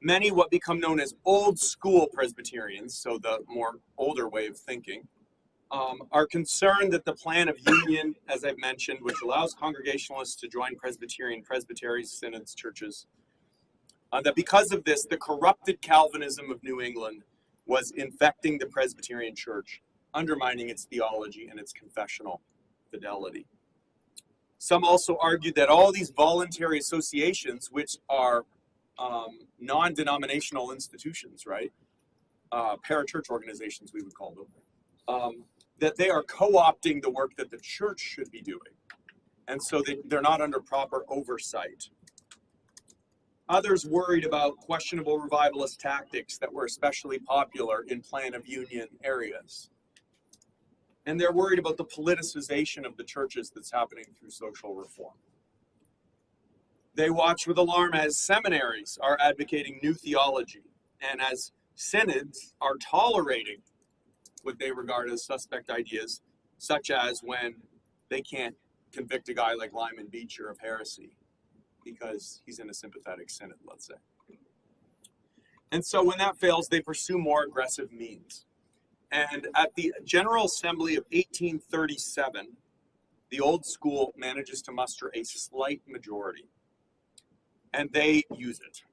Many what become known as old school Presbyterians, so the more older way of thinking, are concerned that the plan of union, as I've mentioned, which allows Congregationalists to join Presbyterian presbyteries, synods, churches, that because of this, the corrupted Calvinism of New England was infecting the Presbyterian Church, undermining its theology and its confessional fidelity. Some also argued that all these voluntary associations, which are non-denominational institutions, right? Parachurch organizations, we would call them, that they are co-opting the work that the church should be doing. And so they're not under proper oversight. Others worried about questionable revivalist tactics that were especially popular in Plan of Union areas. And they're worried about the politicization of the churches that's happening through social reform. They watch with alarm as seminaries are advocating new theology and as synods are tolerating what they regard as suspect ideas, such as when they can't convict a guy like Lyman Beecher of heresy because he's in a sympathetic synod, let's say. And so when that fails, they pursue more aggressive means. And at the General Assembly of 1837, the old school manages to muster a slight majority. And they use it.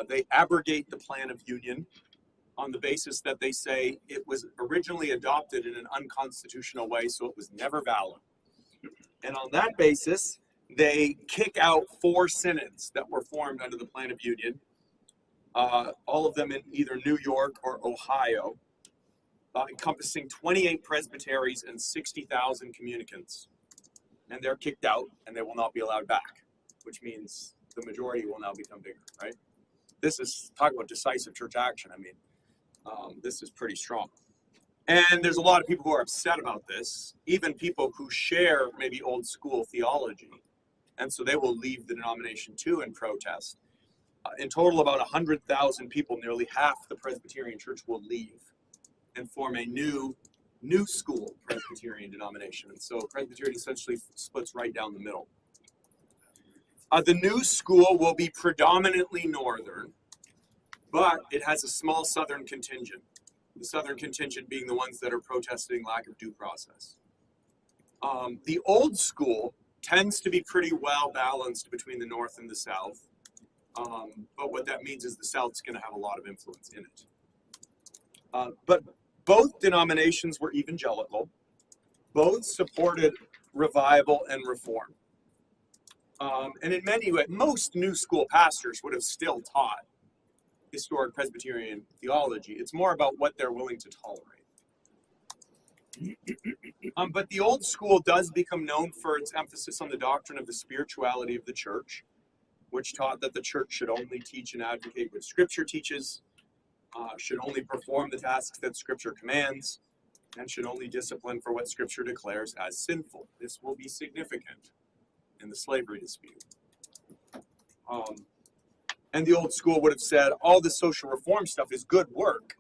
They abrogate the Plan of Union on the basis that they say it was originally adopted in an unconstitutional way, so it was never valid. And on that basis, they kick out 4 synods that were formed under the Plan of Union, all of them in either New York or Ohio, encompassing 28 presbyteries and 60,000 communicants. And they're kicked out, and they will not be allowed back, which means the majority will now become bigger, right? This is, talk about decisive church action. I mean, this is pretty strong. And there's a lot of people who are upset about this, even people who share maybe old school theology. And so they will leave the denomination too in protest. In total, about 100,000 people, nearly half the Presbyterian Church, will leave and form a new school Presbyterian denomination. And so Presbyterian essentially splits right down the middle. The new school will be predominantly northern, but it has a small southern contingent. The southern contingent being the ones that are protesting lack of due process. The old school tends to be pretty well balanced between the North and the South. But what that means is the South's going to have a lot of influence in it. But both denominations were evangelical. Both supported revival and reform. And in many ways, most new school pastors would have still taught historic Presbyterian theology. It's more about what they're willing to tolerate. But the old school does become known for its emphasis on the doctrine of the spirituality of the church, which taught that the church should only teach and advocate what Scripture teaches, should only perform the tasks that Scripture commands, and should only discipline for what Scripture declares as sinful. This will be significant in the slavery dispute. And the old school would have said all the social reform stuff is good work,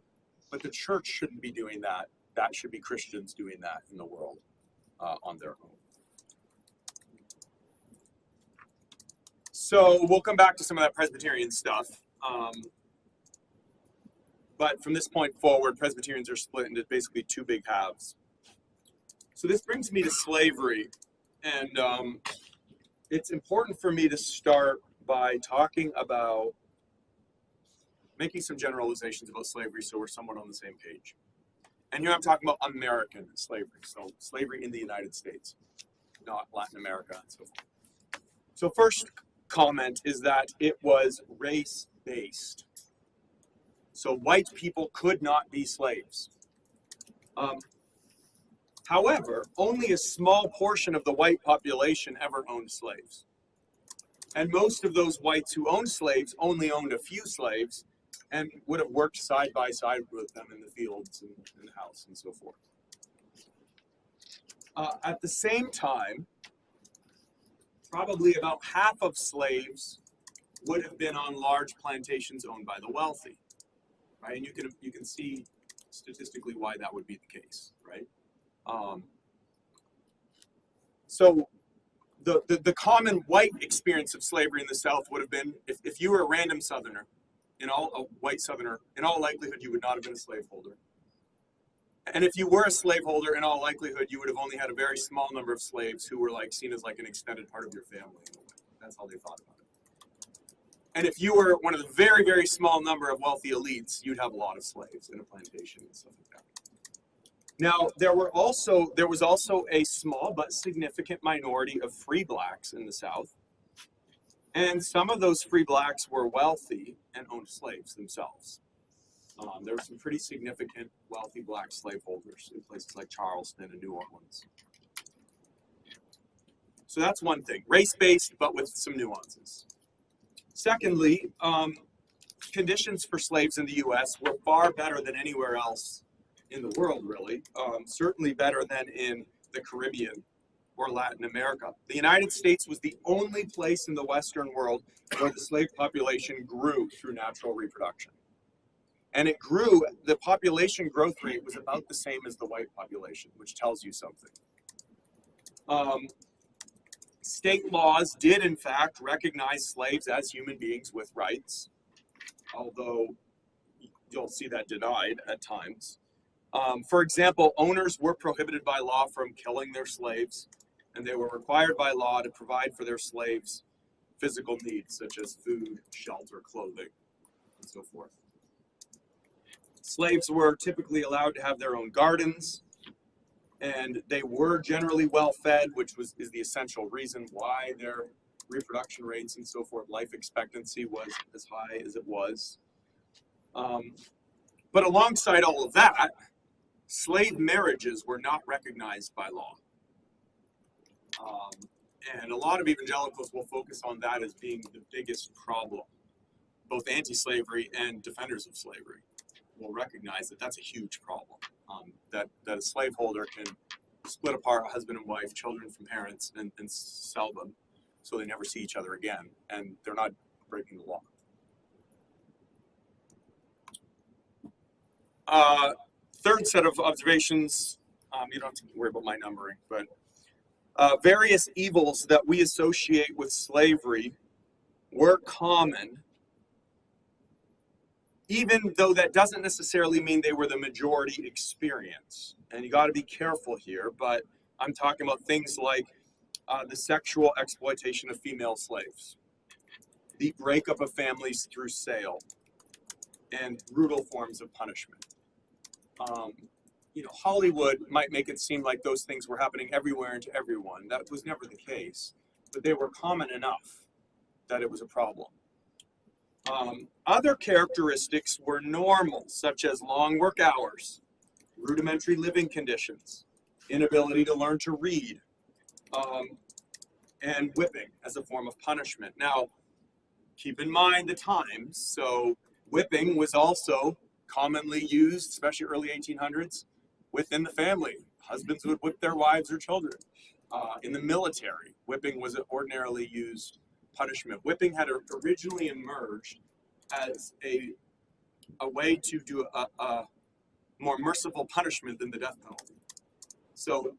but the church shouldn't be doing that. That should be Christians doing that in the world on their own. So we'll come back to some of that Presbyterian stuff. But from this point forward, Presbyterians are split into basically two big halves. So this brings me to slavery. And it's important for me to start by talking about making some generalizations about slavery so we're somewhat on the same page. And here I'm talking about American slavery, so slavery in the United States, not Latin America and so forth. So first comment is that it was race-based. So white people could not be slaves. However, only a small portion of the white population ever owned slaves. And most of those whites who owned slaves only owned a few slaves and would have worked side by side with them in the fields and in the house and so forth. At the same time, probably about half of slaves would have been on large plantations owned by the wealthy, right? And you can see statistically why that would be the case, right? So the common white experience of slavery in the South would have been if you were a random Southerner, a white Southerner, in all likelihood you would not have been a slaveholder. And if you were a slaveholder, in all likelihood you would have only had a very small number of slaves who were seen as an extended part of your family in a way. That's how they thought about it. And if you were one of the very, very small number of wealthy elites, you'd have a lot of slaves in a plantation and stuff like that. Now, there was also a small but significant minority of free blacks in the South. And some of those free blacks were wealthy and owned slaves themselves. There were some pretty significant wealthy black slaveholders in places like Charleston and New Orleans. So that's one thing, race-based, but with some nuances. Secondly, conditions for slaves in the U.S. were far better than anywhere else in the world, really. Certainly better than in the Caribbean or Latin America. The United States was the only place in the Western world where the slave population grew through natural reproduction. And it grew, the population growth rate was about the same as the white population, which tells you something. State laws did, in fact, recognize slaves as human beings with rights, although you'll see that denied at times. For example, owners were prohibited by law from killing their slaves, and they were required by law to provide for their slaves physical needs, such as food, shelter, clothing, and so forth. Slaves were typically allowed to have their own gardens, and they were generally well fed, which is the essential reason why their reproduction rates and so forth, life expectancy was as high as it was. But alongside all of that, slave marriages were not recognized by law. And a lot of evangelicals will focus on that as being the biggest problem. Both anti-slavery and defenders of slavery will recognize that that's a huge problem. That a slaveholder can split apart a husband and wife, children from parents, and sell them so they never see each other again, and they're not breaking the law. Third set of observations, you don't have to worry about my numbering, but various evils that we associate with slavery were common even though that doesn't necessarily mean they were the majority experience. And you got to be careful here, but I'm talking about things like the sexual exploitation of female slaves, the breakup of families through sale, and brutal forms of punishment. Hollywood might make it seem like those things were happening everywhere and to everyone. That was never the case, but they were common enough that it was a problem. Other characteristics were normal, such as long work hours, rudimentary living conditions, inability to learn to read, and whipping as a form of punishment. Now, keep in mind the times. So whipping was also commonly used, especially early 1800s, within the family. Husbands would whip their wives or children. In the military, whipping was an ordinarily used punishment. Whipping had originally emerged as a way to do a more merciful punishment than the death penalty. So,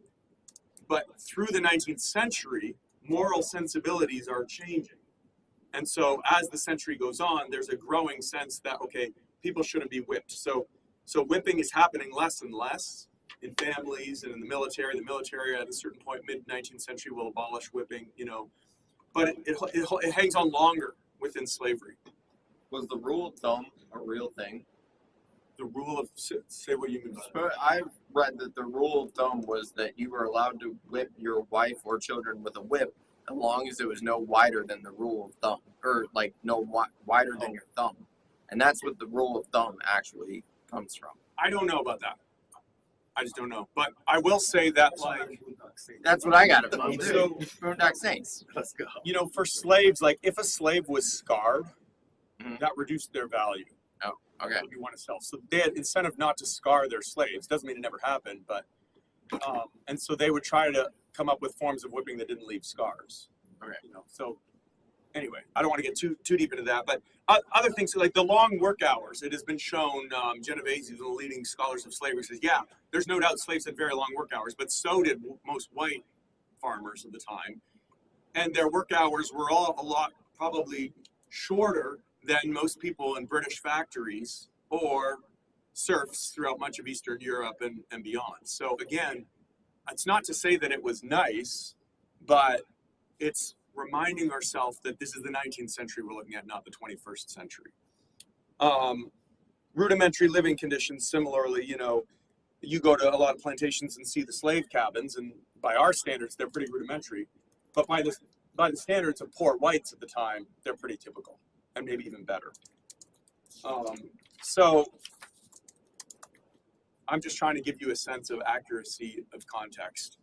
but through the 19th century, moral sensibilities are changing. And so as the century goes on, there's a growing sense that, okay, people shouldn't be whipped. So whipping is happening less and less in families and in the military. The military at a certain point, mid-19th century, will abolish whipping, but it hangs on longer within slavery. Was the rule of thumb a real thing? The rule of, say what you mean by that. But I've read that the rule of thumb was that you were allowed to whip your wife or children with a whip as long as it was no wider than the rule of thumb, or like no wider than your thumb. And that's what the rule of thumb actually comes from. I don't know about that. I just don't know. But I will say that, like, That's what I got it from. So- Boondock Saints. Let's go. for slaves, like if a slave was scarred, Mhm. that reduced their value. Okay. You want to sell. So they had incentive not to scar their slaves. Doesn't mean it never happened, but and so they would try to come up with forms of whipping that didn't leave scars. Okay. So anyway, I don't want to get too deep into that, but other things like the long work hours. It has been shown. Genovese, one of the leading scholars of slavery, says, yeah, there's no doubt slaves had very long work hours, but so did most white farmers of the time, and their work hours were all a lot probably shorter than most people in British factories or serfs throughout much of Eastern Europe and beyond. So again, it's not to say that it was nice, but it's reminding ourselves that this is the 19th century we're looking at, not the 21st century. Rudimentary living conditions, similarly, you go to a lot of plantations and see the slave cabins, and by our standards, they're pretty rudimentary. But by the standards of poor whites at the time, they're pretty typical, and maybe even better. So I'm just trying to give you a sense of accuracy of context,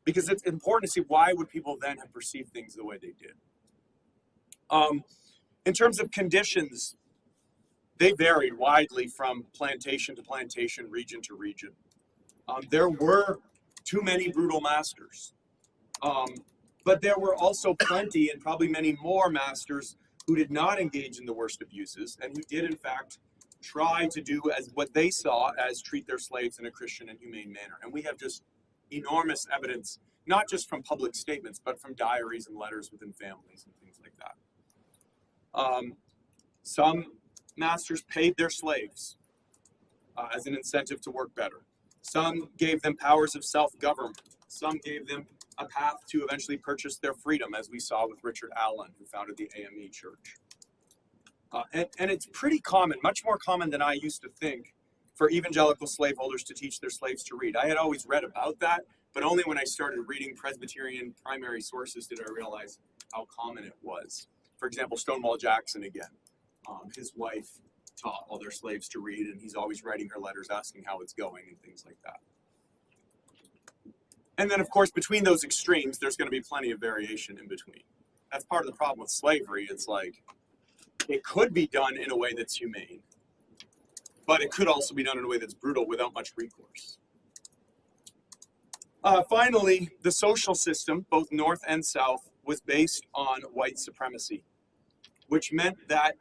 because it's important to see why would people then have perceived things the way they did. In terms of conditions, they varied widely from plantation to plantation, region to region. There were too many brutal masters, but there were also plenty and probably many more masters who did not engage in the worst abuses and who did in fact try to do as what they saw as treat their slaves in a Christian and humane manner. And we have just enormous evidence, not just from public statements, but from diaries and letters within families and things like that. Some masters paid their slaves as an incentive to work better. Some gave them powers of self-government. Some gave them a path to eventually purchase their freedom, as we saw with Richard Allen, who founded the AME Church. And it's pretty common, much more common than I used to think, for evangelical slaveholders to teach their slaves to read. I had always read about that, but only when I started reading Presbyterian primary sources did I realize how common it was. For example, Stonewall Jackson again. His wife taught all their slaves to read, and he's always writing her letters asking how it's going and things like that. And then, of course, between those extremes, there's going to be plenty of variation in between. That's part of the problem with slavery. It's like, it could be done in a way that's humane, but it could also be done in a way that's brutal without much recourse. Finally, the social system, both North and South, was based on white supremacy, which meant that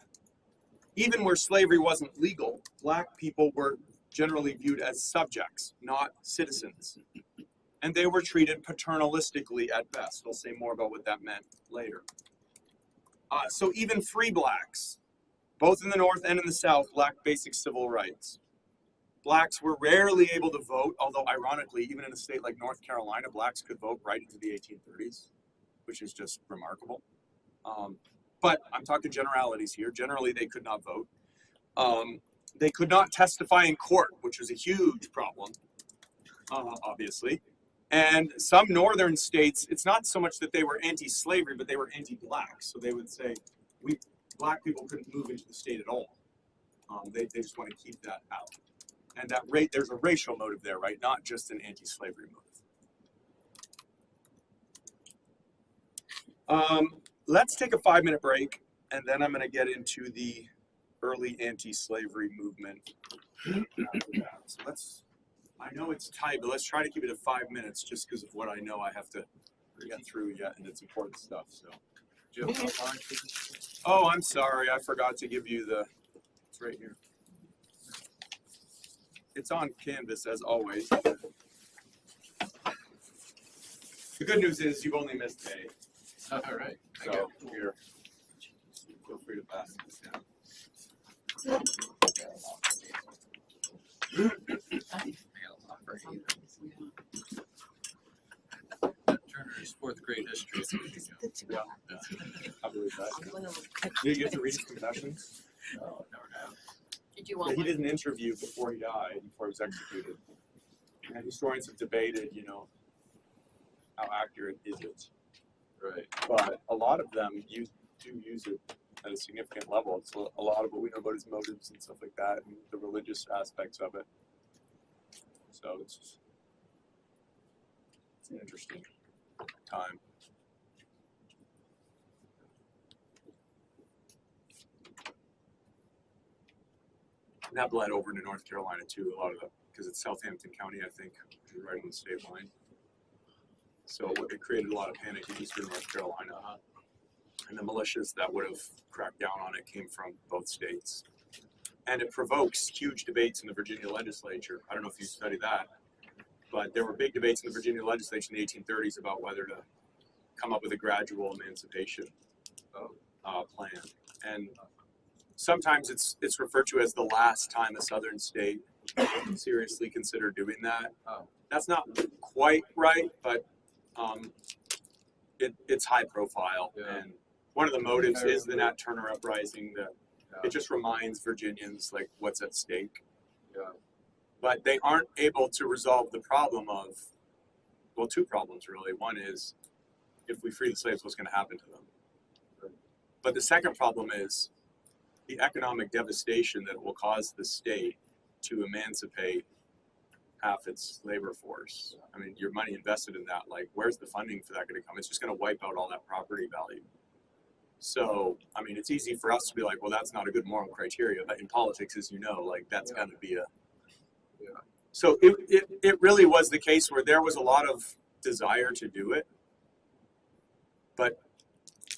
even where slavery wasn't legal, black people were generally viewed as subjects, not citizens. And they were treated paternalistically at best. I'll say more about what that meant later. So even free blacks both in the North and in the South, lacked basic civil rights. Blacks were rarely able to vote, although ironically, even in a state like North Carolina, blacks could vote right into the 1830s, which is just remarkable. But I'm talking generalities here. Generally, they could not vote. They could not testify in court, which was a huge problem, obviously. And some northern states, it's not so much that they were anti-slavery, but they were anti-black. So they would say, black people couldn't move into the state at all. They just want to keep that out. And there's a racial motive there, right? Not just an anti-slavery motive. Let's take a 5-minute break, and then I'm going to get into the early anti-slavery movement. So I know it's tight, but let's try to keep it at 5 minutes just because of what I know I have to get through yet, and it's important stuff. So, Do you have an outline for this? oh, I'm sorry, I forgot to give you it's right here. It's on Canvas as always. The good news is you've only missed A. All right. Thank So you. here, feel free to pass this down. Turner's fourth grade history. I believe that. Did you get to read his confessions? No, never have. Did you Yeah, want he one? did an interview before he died, before he was executed. And historians have debated, how accurate is it? Right. But a lot of them do use it at a significant level. It's a lot of what we know about his motives and stuff like that, and the religious aspects of it. So it's an interesting time. And that bled over into North Carolina too, a lot of it, because it's Southampton County, I think, which is right on the state line. So it created a lot of panic in eastern North Carolina. And the militias that would have cracked down on it came from both states. And it provokes huge debates in the Virginia legislature. I don't know if you studied that, but there were big debates in the Virginia legislature in the 1830s about whether to come up with a gradual emancipation plan. And sometimes it's referred to as the last time a southern state seriously considered doing that. That's not quite right, but it's high profile. Yeah. And one of the motives is the Nat Turner uprising. That Yeah. it just reminds Virginians like what's at stake. Yeah. But they aren't able to resolve the problem of, well, two problems really. One is if we free the slaves, what's going to happen to them? But the second problem is the economic devastation that it will cause the state to emancipate half its labor force. I mean, your money invested in that, like, where's the funding for that going to come? It's just going to wipe out all that property value. So, I mean, it's easy for us to be like, well, that's not a good moral criteria. But in politics, as you know, like, that's going to be a. Yeah. So it really was the case where there was a lot of desire to do it, but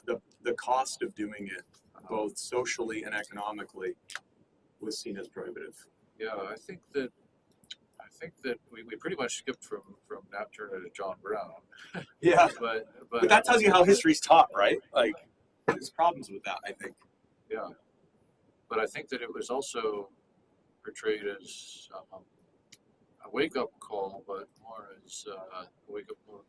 the cost of doing it, both socially and economically, was seen as prohibitive. Yeah, I think that we pretty much skipped from Nat Turner to John Brown. Yeah. But That tells you how history's taught, right? Like, there's problems with that, I think. yeah. But I think that it was also portrayed as a wake-up call, but more as a wake-up of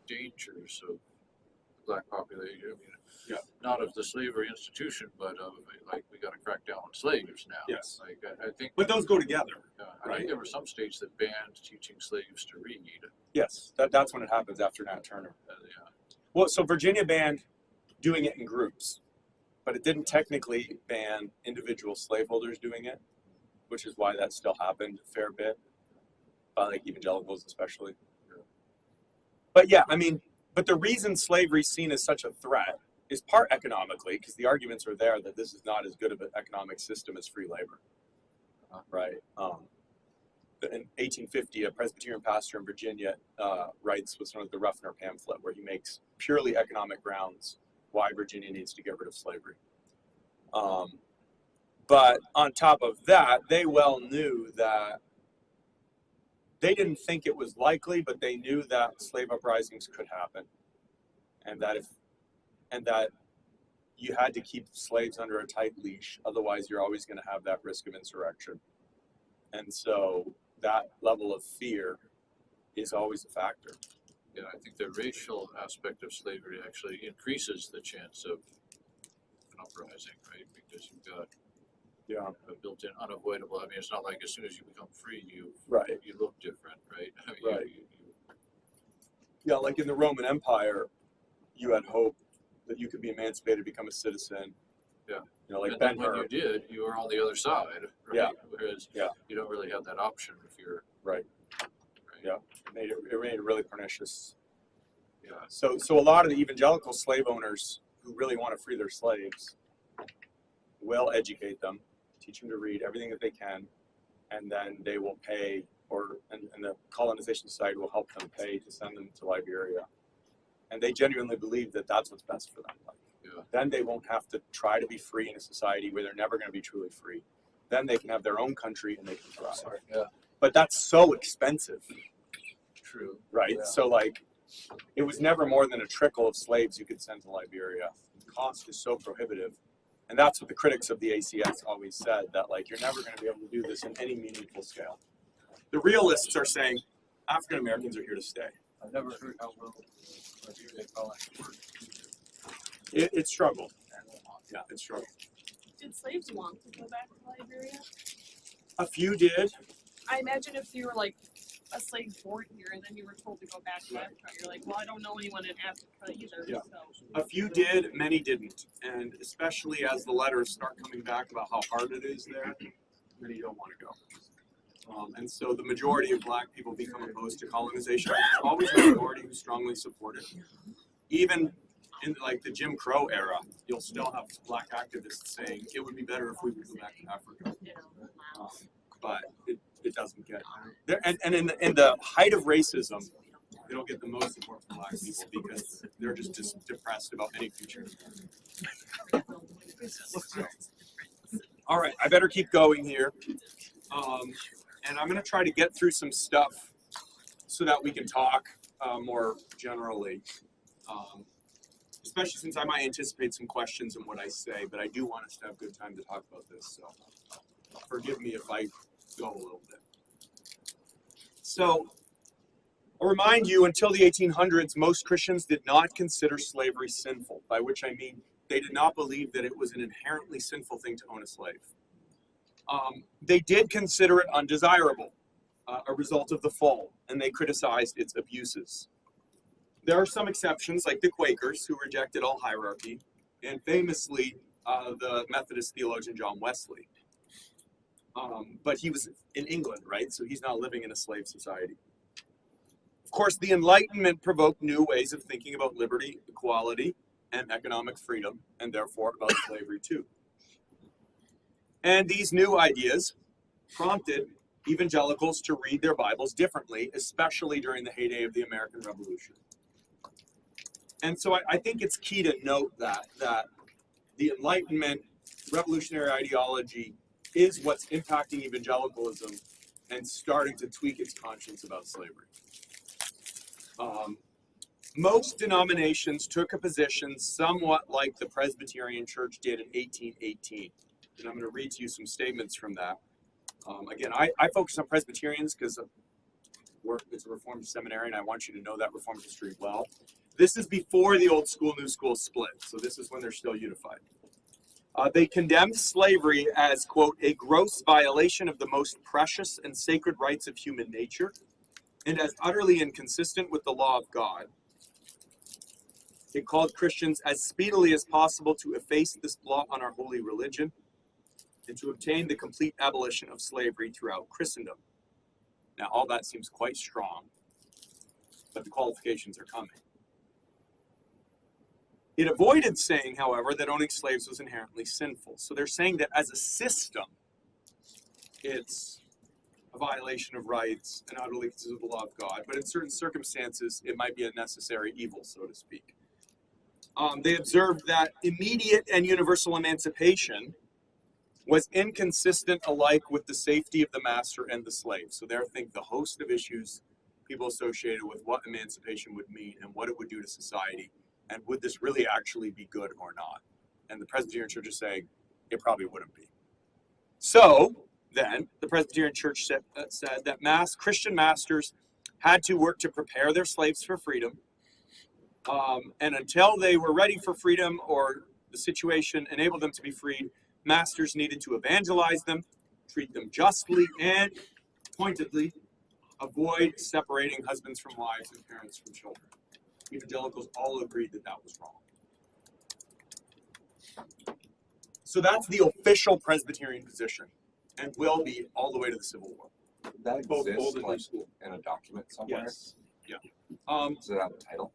dangers of the black population. I mean, Yeah. not of the slavery institution, but of like we got to crack down on slaves now. Yes. Like I think. But those go together. I right? think there were some states that banned teaching slaves to read. Yes, that's when it happens after Nat Turner. Yeah. Well, so Virginia banned doing it in groups, but it didn't technically ban individual slaveholders doing it, which is why that still happened a fair bit, by like evangelicals especially. But yeah, I mean, but the reason slavery is seen as such a threat is part economically, because the arguments are there that this is not as good of an economic system as free labor, right? In 1850, a Presbyterian pastor in Virginia writes what's known as the Ruffner pamphlet, where he makes purely economic grounds why Virginia needs to get rid of slavery. But on top of that, they well knew that they didn't think it was likely, but they knew that slave uprisings could happen, and that you had to keep slaves under a tight leash. Otherwise, you're always going to have that risk of insurrection. And so that level of fear is always a factor. Yeah, I think the racial aspect of slavery actually increases the chance of an uprising, right? Because you've got Yeah. a built-in unavoidable. I mean, it's not like as soon as you become free, Right. you look different, right? I mean, Right. you Yeah, like in the Roman Empire, you had hope that you could be emancipated, become a citizen. Yeah. You know, like and then Ben-Hur. when you did, you were on the other side, right? Yeah. Whereas Yeah. you don't really have that option if you're Right. right. Yeah. It made it really pernicious. Yeah. So a lot of the evangelical slave owners who really want to free their slaves will educate them, teach them to read everything that they can, and then they will pay, and the colonization society will help them pay to send them to Liberia. And they genuinely believe that that's what's best for them. Yeah. Then they won't have to try to be free in a society where they're never going to be truly free. Then they can have their own country and they can thrive. Sorry. Yeah. But that's so expensive, True. right? Yeah. So like, it was never more than a trickle of slaves you could send to Liberia. The cost is so prohibitive. And that's what the critics of the ACS always said, that like, you're never going to be able to do this in any meaningful scale. The realists are saying African Americans are here to stay. I've never heard how well Liberia colony worked. It struggled. Yeah, it struggled. Did slaves want to go back to Liberia? A few did. I imagine if you were like a slave born here and then you were told to go back to Africa, you're like, well, I don't know anyone in Africa either. Yeah. So. A few did, many didn't. And especially as the letters start coming back about how hard it is there, many don't want to go. And so the majority of black people become opposed to colonization. There's always a minority who strongly support it. Even in like the Jim Crow era, you'll still have black activists saying it would be better if we would go back to Africa. But it doesn't get there. And in the height of racism, they don't get the most support from black people because they're just depressed about any future. All right, I better keep going here. And I'm going to try to get through some stuff so that we can talk more generally. Especially since I might anticipate some questions in what I say, but I do want us to have good time to talk about this. So forgive me if I go a little bit. So I'll remind you, until the 1800s, most Christians did not consider slavery sinful, by which I mean they did not believe that it was an inherently sinful thing to own a slave. They did consider it undesirable, a result of the fall, and they criticized its abuses. There are some exceptions, like the Quakers, who rejected all hierarchy, and famously, the Methodist theologian John Wesley. But he was in England, right? So he's not living in a slave society. Of course, the Enlightenment provoked new ways of thinking about liberty, equality, and economic freedom, and therefore about slavery too. And these new ideas prompted evangelicals to read their Bibles differently, especially during the heyday of the American Revolution. And so I think it's key to note that the Enlightenment, revolutionary ideology, is what's impacting evangelicalism and starting to tweak its conscience about slavery. Most denominations took a position somewhat like the Presbyterian Church did in 1818. And I'm going to read to you some statements from that. Again, I focus on Presbyterians because it's a Reformed seminary, and I want you to know that Reformed history well. This is before the old school, new school split, so this is when they're still unified. They condemned slavery as, quote, a gross violation of the most precious and sacred rights of human nature, and as utterly inconsistent with the law of God. It called Christians as speedily as possible to efface this blot on our holy religion and to obtain the complete abolition of slavery throughout Christendom. Now, all that seems quite strong, but the qualifications are coming. It avoided saying, however, that owning slaves was inherently sinful. So they're saying that as a system, it's a violation of rights and utterly consistent with the law of God. But in certain circumstances, it might be a necessary evil, so to speak. They observed that immediate and universal emancipation was inconsistent alike with the safety of the master and the slave. So there, I think, the host of issues people associated with what emancipation would mean and what it would do to society, and would this really actually be good or not? And the Presbyterian Church is saying it probably wouldn't be. So then the Presbyterian Church said that Christian masters had to work to prepare their slaves for freedom. And until they were ready for freedom or the situation enabled them to be freed, masters needed to evangelize them, treat them justly, and pointedly avoid separating husbands from wives and parents from children. Evangelicals all agreed that that was wrong. So that's the official Presbyterian position, and will be all the way to the Civil War. That Both exists old and new like school. in a document somewhere. Yes. Yeah. Does it have a title?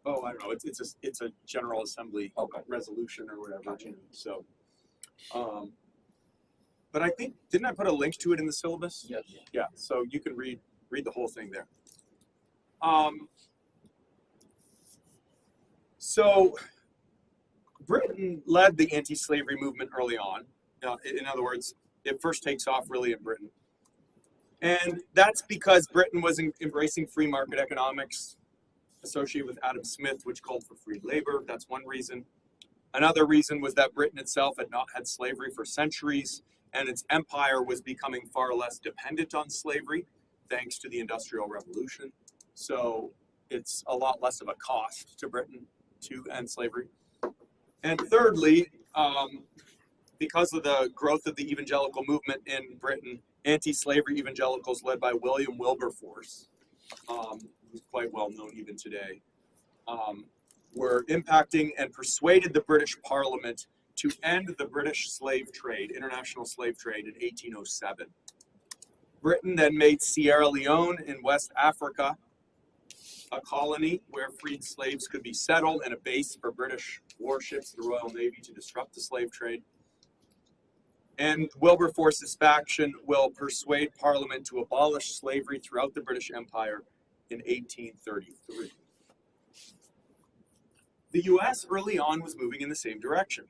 Oh, I don't know. It's a General Assembly Okay. resolution or whatever. Gotcha. So, but I think, didn't I put a link to it in the syllabus? Yes. Yeah. So you can read the whole thing there. So Britain led the anti-slavery movement early on. In other words, it first takes off really in Britain. And that's because Britain was embracing free market economics associated with Adam Smith, which called for free labor. That's one reason. Another reason was that Britain itself had not had slavery for centuries, and its empire was becoming far less dependent on slavery thanks to the Industrial Revolution. So it's a lot less of a cost to Britain to end slavery. And thirdly, because of the growth of the evangelical movement in Britain, anti-slavery evangelicals led by William Wilberforce, who's quite well known even today, were impacting and persuaded the British Parliament to end the British slave trade, international slave trade, in 1807. Britain then made Sierra Leone in West Africa a colony where freed slaves could be settled and a base for British warships, the Royal Navy, to disrupt the slave trade. And Wilberforce's faction will persuade Parliament to abolish slavery throughout the British Empire in 1833. The US early on was moving in the same direction.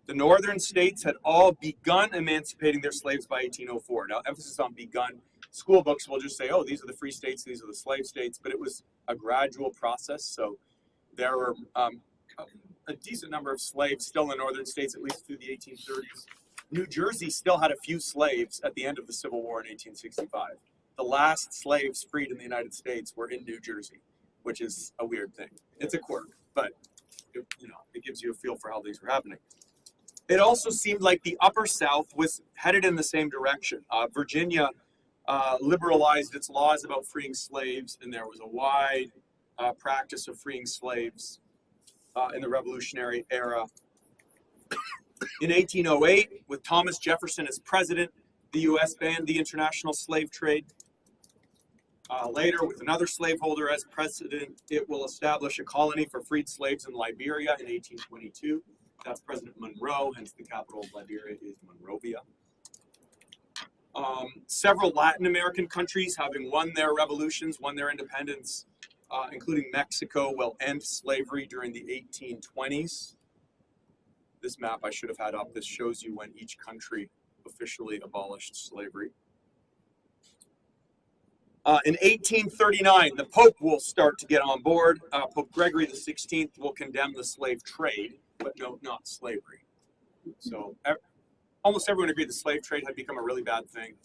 The northern states had all begun emancipating their slaves by 1804. Now, emphasis on begun. School books will just say, oh, these are the free states, these are the slave states, but it was a gradual process. So there were a decent number of slaves still in the northern states, at least through the 1830s. New Jersey still had a few slaves at the end of the Civil War in 1865. The last slaves freed in the United States were in New Jersey, which is a weird thing. It's a quirk, but it gives you a feel for how things were happening. It also seemed like the Upper South was headed in the same direction. Virginia liberalized its laws about freeing slaves, and there was a wide practice of freeing slaves in the Revolutionary era. In 1808, with Thomas Jefferson as president, the U.S. banned the international slave trade. Later, with another slaveholder as president, it will establish a colony for freed slaves in Liberia in 1822. That's President Monroe, hence the capital of Liberia is Monrovia. Several Latin American countries, having won their revolutions, won their independence, including Mexico, will end slavery during the 1820s. This map I should have had up. This shows you when each country officially abolished slavery. In 1839, the Pope will start to get on board. Pope Gregory XVI will condemn the slave trade, but no, not slavery. So almost everyone agreed the slave trade had become a really bad thing.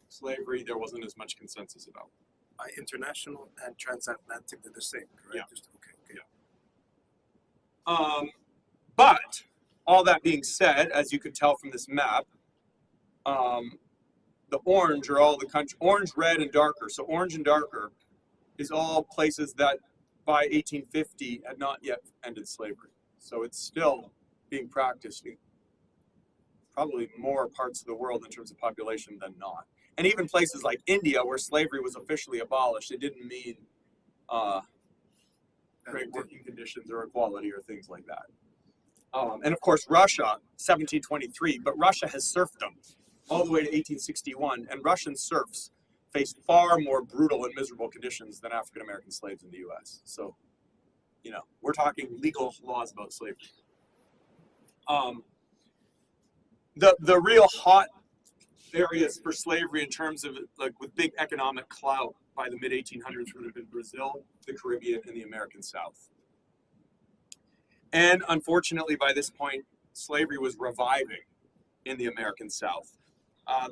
Slavery, there wasn't as much consensus about. International and transatlantic, they're the same, correct? Yeah. Just, okay. But all that being said, as you could tell from this map, the orange are all the country, orange, red, and darker. So orange and darker is all places that by 1850 had not yet ended slavery. So it's still being practiced in probably more parts of the world in terms of population than not. And even places like India, where slavery was officially abolished, it didn't mean great working conditions or equality or things like that. And of course, Russia, 1723, but Russia has serfdom all the way to 1861, and Russian serfs faced far more brutal and miserable conditions than African-American slaves in the U.S. So, we're talking legal laws about slavery. The real hot areas for slavery in terms of with big economic clout by the mid-1800s would have been Brazil, the Caribbean, and the American South. And unfortunately, by this point, slavery was reviving in the American South.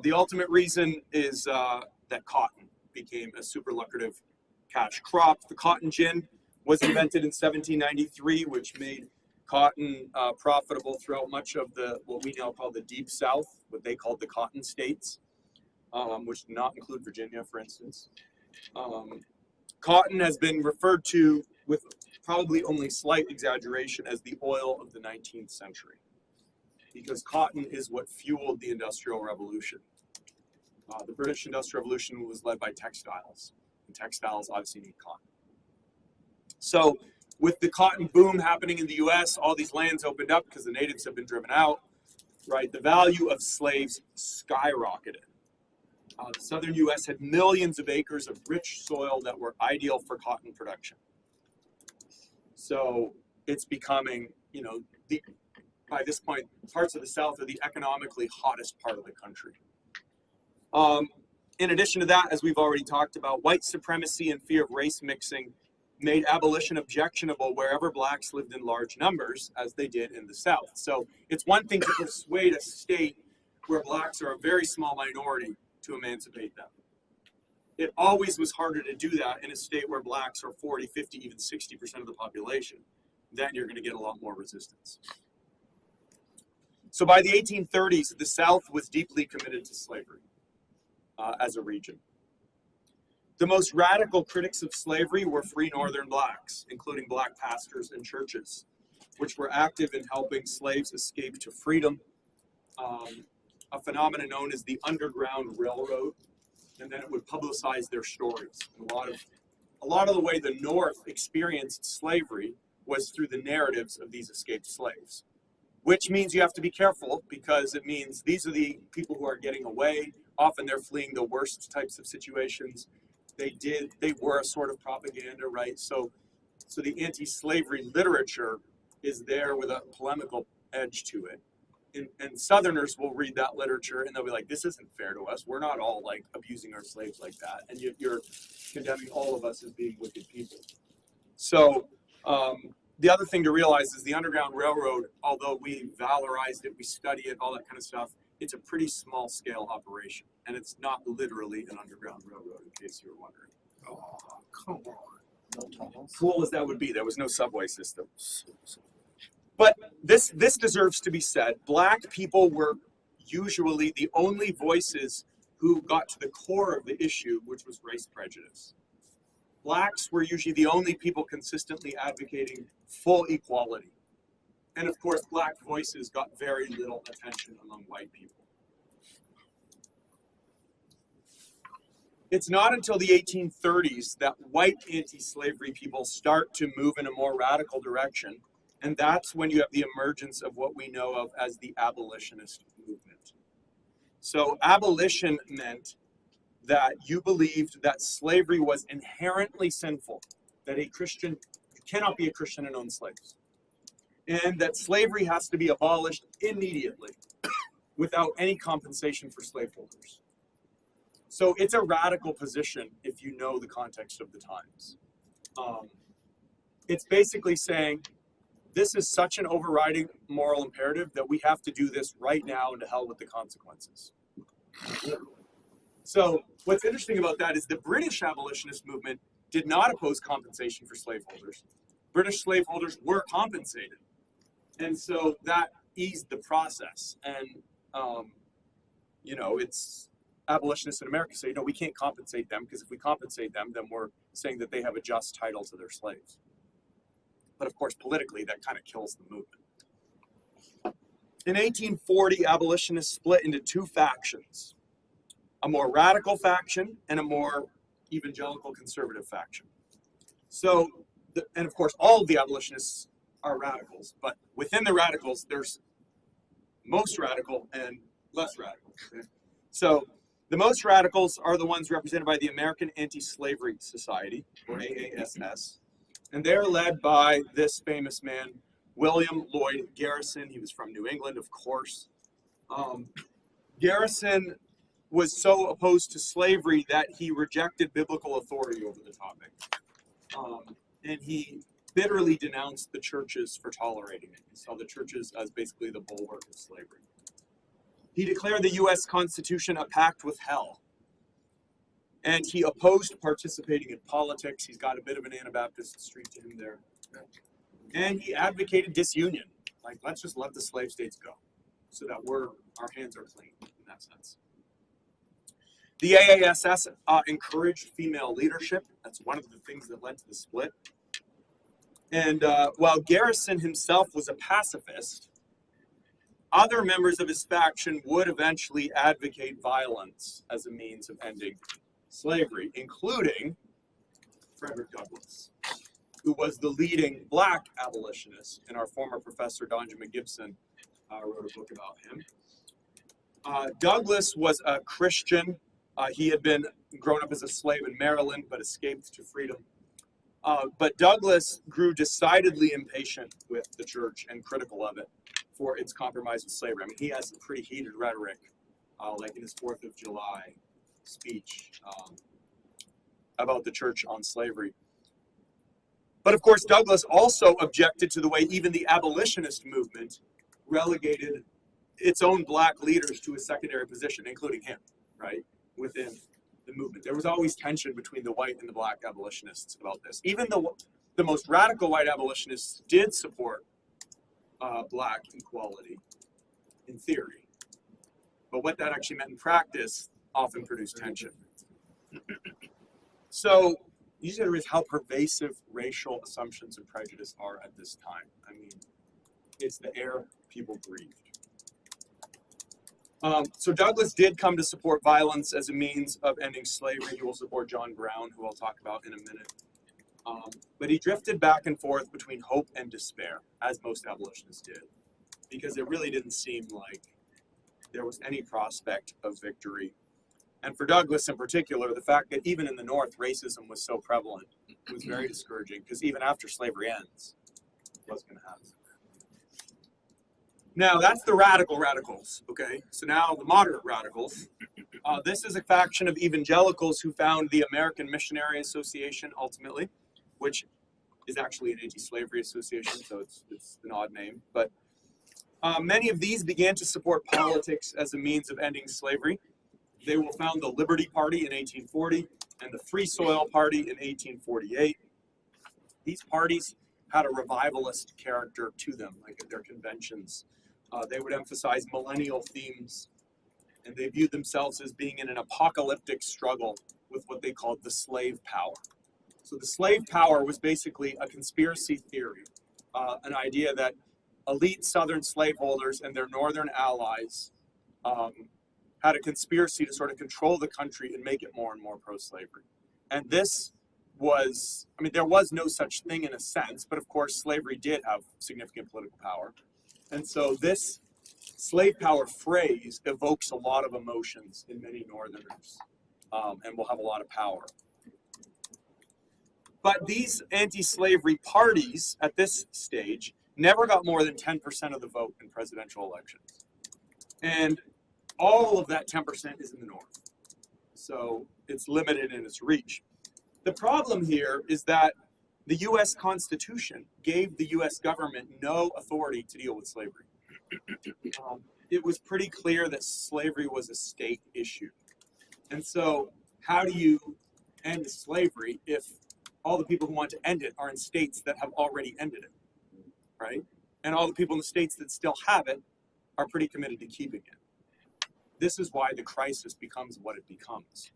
The ultimate reason is that cotton became a super lucrative cash crop. The cotton gin was invented in 1793, which made cotton profitable throughout much of what we now call the Deep South, what they called the Cotton States, which did not include Virginia, for instance. Cotton has been referred to, with probably only slight exaggeration, as the oil of the 19th century, because cotton is what fueled the Industrial Revolution. The British Industrial Revolution was led by textiles, and textiles obviously need cotton. So with the cotton boom happening in the US, all these lands opened up because the natives have been driven out, right? The value of slaves skyrocketed. The southern US had millions of acres of rich soil that were ideal for cotton production. So it's becoming, by this point, parts of the South are the economically hottest part of the country. In addition to that, as we've already talked about, white supremacy and fear of race mixing made abolition objectionable wherever blacks lived in large numbers, as they did in the South. So it's one thing to persuade a state where blacks are a very small minority to emancipate them. It always was harder to do that in a state where blacks are 40, 50, even 60% of the population. Then you're going to get a lot more resistance. So by the 1830s, the South was deeply committed to slavery as a region. The most radical critics of slavery were free Northern blacks, including black pastors and churches, which were active in helping slaves escape to freedom, a phenomenon known as the Underground Railroad, and then it would publicize their stories. And a lot of the way the North experienced slavery was through the narratives of these escaped slaves, which means you have to be careful, because it means these are the people who are getting away. Often they're fleeing the worst types of situations. They were a sort of propaganda, right? So the anti-slavery literature is there with a polemical edge to it. And Southerners will read that literature and they'll be like, this isn't fair to us. We're not all like abusing our slaves like that. And you're condemning all of us as being wicked people. So the other thing to realize is the Underground Railroad, although we valorized it, we study it, all that kind of stuff, it's a pretty small scale operation. And it's not literally an Underground Railroad, in case you were wondering. Oh, come on. Cool as that would be, there was no subway system. But this deserves to be said. Black people were usually the only voices who got to the core of the issue, which was race prejudice. Blacks were usually the only people consistently advocating full equality. And of course, black voices got very little attention among white people. It's not until the 1830s that white anti-slavery people start to move in a more radical direction. And that's when you have the emergence of what we know of as the abolitionist movement. So abolition meant that you believed that slavery was inherently sinful, that you cannot be a Christian and own slaves, and that slavery has to be abolished immediately without any compensation for slaveholders. So it's a radical position if you know the context of the times. It's basically saying, this is such an overriding moral imperative that we have to do this right now, and to hell with the consequences. So what's interesting about that is the British abolitionist movement did not oppose compensation for slaveholders. British slaveholders were compensated. And so that eased the process. And, it's abolitionists in America say, we can't compensate them, because if we compensate them, then we're saying that they have a just title to their slaves. But of course, politically, that kind of kills the movement. In 1840, abolitionists split into two factions, a more radical faction and a more evangelical conservative faction. So, and of course, all of the abolitionists are radicals, but within the radicals, there's most radical and less radical. Okay? So the most radicals are the ones represented by the American Anti-Slavery Society, or AASS. And they're led by this famous man, William Lloyd Garrison. He was from New England, of course. Garrison was so opposed to slavery that he rejected biblical authority over the topic. And he bitterly denounced the churches for tolerating it. He saw the churches as basically the bulwark of slavery. He declared the U.S. Constitution a pact with hell. And he opposed participating in politics. He's got a bit of an Anabaptist streak to him there. And he advocated disunion. Like, let's just let the slave states go so that our hands are clean in that sense. The AASS encouraged female leadership. That's one of the things that led to the split. And while Garrison himself was a pacifist, other members of his faction would eventually advocate violence as a means of ending slavery, including Frederick Douglass, who was the leading black abolitionist, and our former professor, Donjamin Gibson, wrote a book about him. Douglass was a Christian. He had been grown up as a slave in Maryland, but escaped to freedom. But Douglass grew decidedly impatient with the church and critical of it for its compromise with slavery. I mean, he has some pretty heated rhetoric, like in his 4th of July speech about the church on slavery. But of course, Douglass also objected to the way even the abolitionist movement relegated its own black leaders to a secondary position, including him, right, within the movement. There was always tension between the white and the black abolitionists about this. Even the most radical white abolitionists did support black equality in theory. But what that actually meant in practice often produced tension. So you just gotta realize how pervasive racial assumptions and prejudice are at this time. I mean, it's the air people breathed. So Douglass did come to support violence as a means of ending slavery. He will support John Brown, who I'll talk about in a minute. But he drifted back and forth between hope and despair, as most abolitionists did, because it really didn't seem like there was any prospect of victory. And for Douglass in particular, the fact that even in the North, racism was so prevalent was very discouraging, because even after slavery ends, what's going to happen? Now, that's the radicals, okay? So now the moderate radicals. This is a faction of evangelicals who found the American Missionary Association, ultimately, which is actually an anti-slavery association, so it's an odd name. But many of these began to support politics as a means of ending slavery. They will found the Liberty Party in 1840 and the Free Soil Party in 1848. These parties had a revivalist character to them, like at their conventions. They would emphasize millennial themes, and they viewed themselves as being in an apocalyptic struggle with what they called the slave power. So the slave power was basically a conspiracy theory, an idea that elite Southern slaveholders and their Northern allies had a conspiracy to sort of control the country and make it more and more pro-slavery. And this was, I mean, there was no such thing in a sense, but of course slavery did have significant political power. And so this slave power phrase evokes a lot of emotions in many Northerners, and will have a lot of power. But these anti-slavery parties at this stage never got more than 10% of the vote in presidential elections. And all of that 10% is in the North. So it's limited in its reach. The problem here is that the U.S. Constitution gave the U.S. government no authority to deal with slavery. It was pretty clear that slavery was a state issue. And so how do you end slavery if all the people who want to end it are in states that have already ended it, right? And all the people in the states that still have it are pretty committed to keeping it. This is why the crisis becomes what it becomes.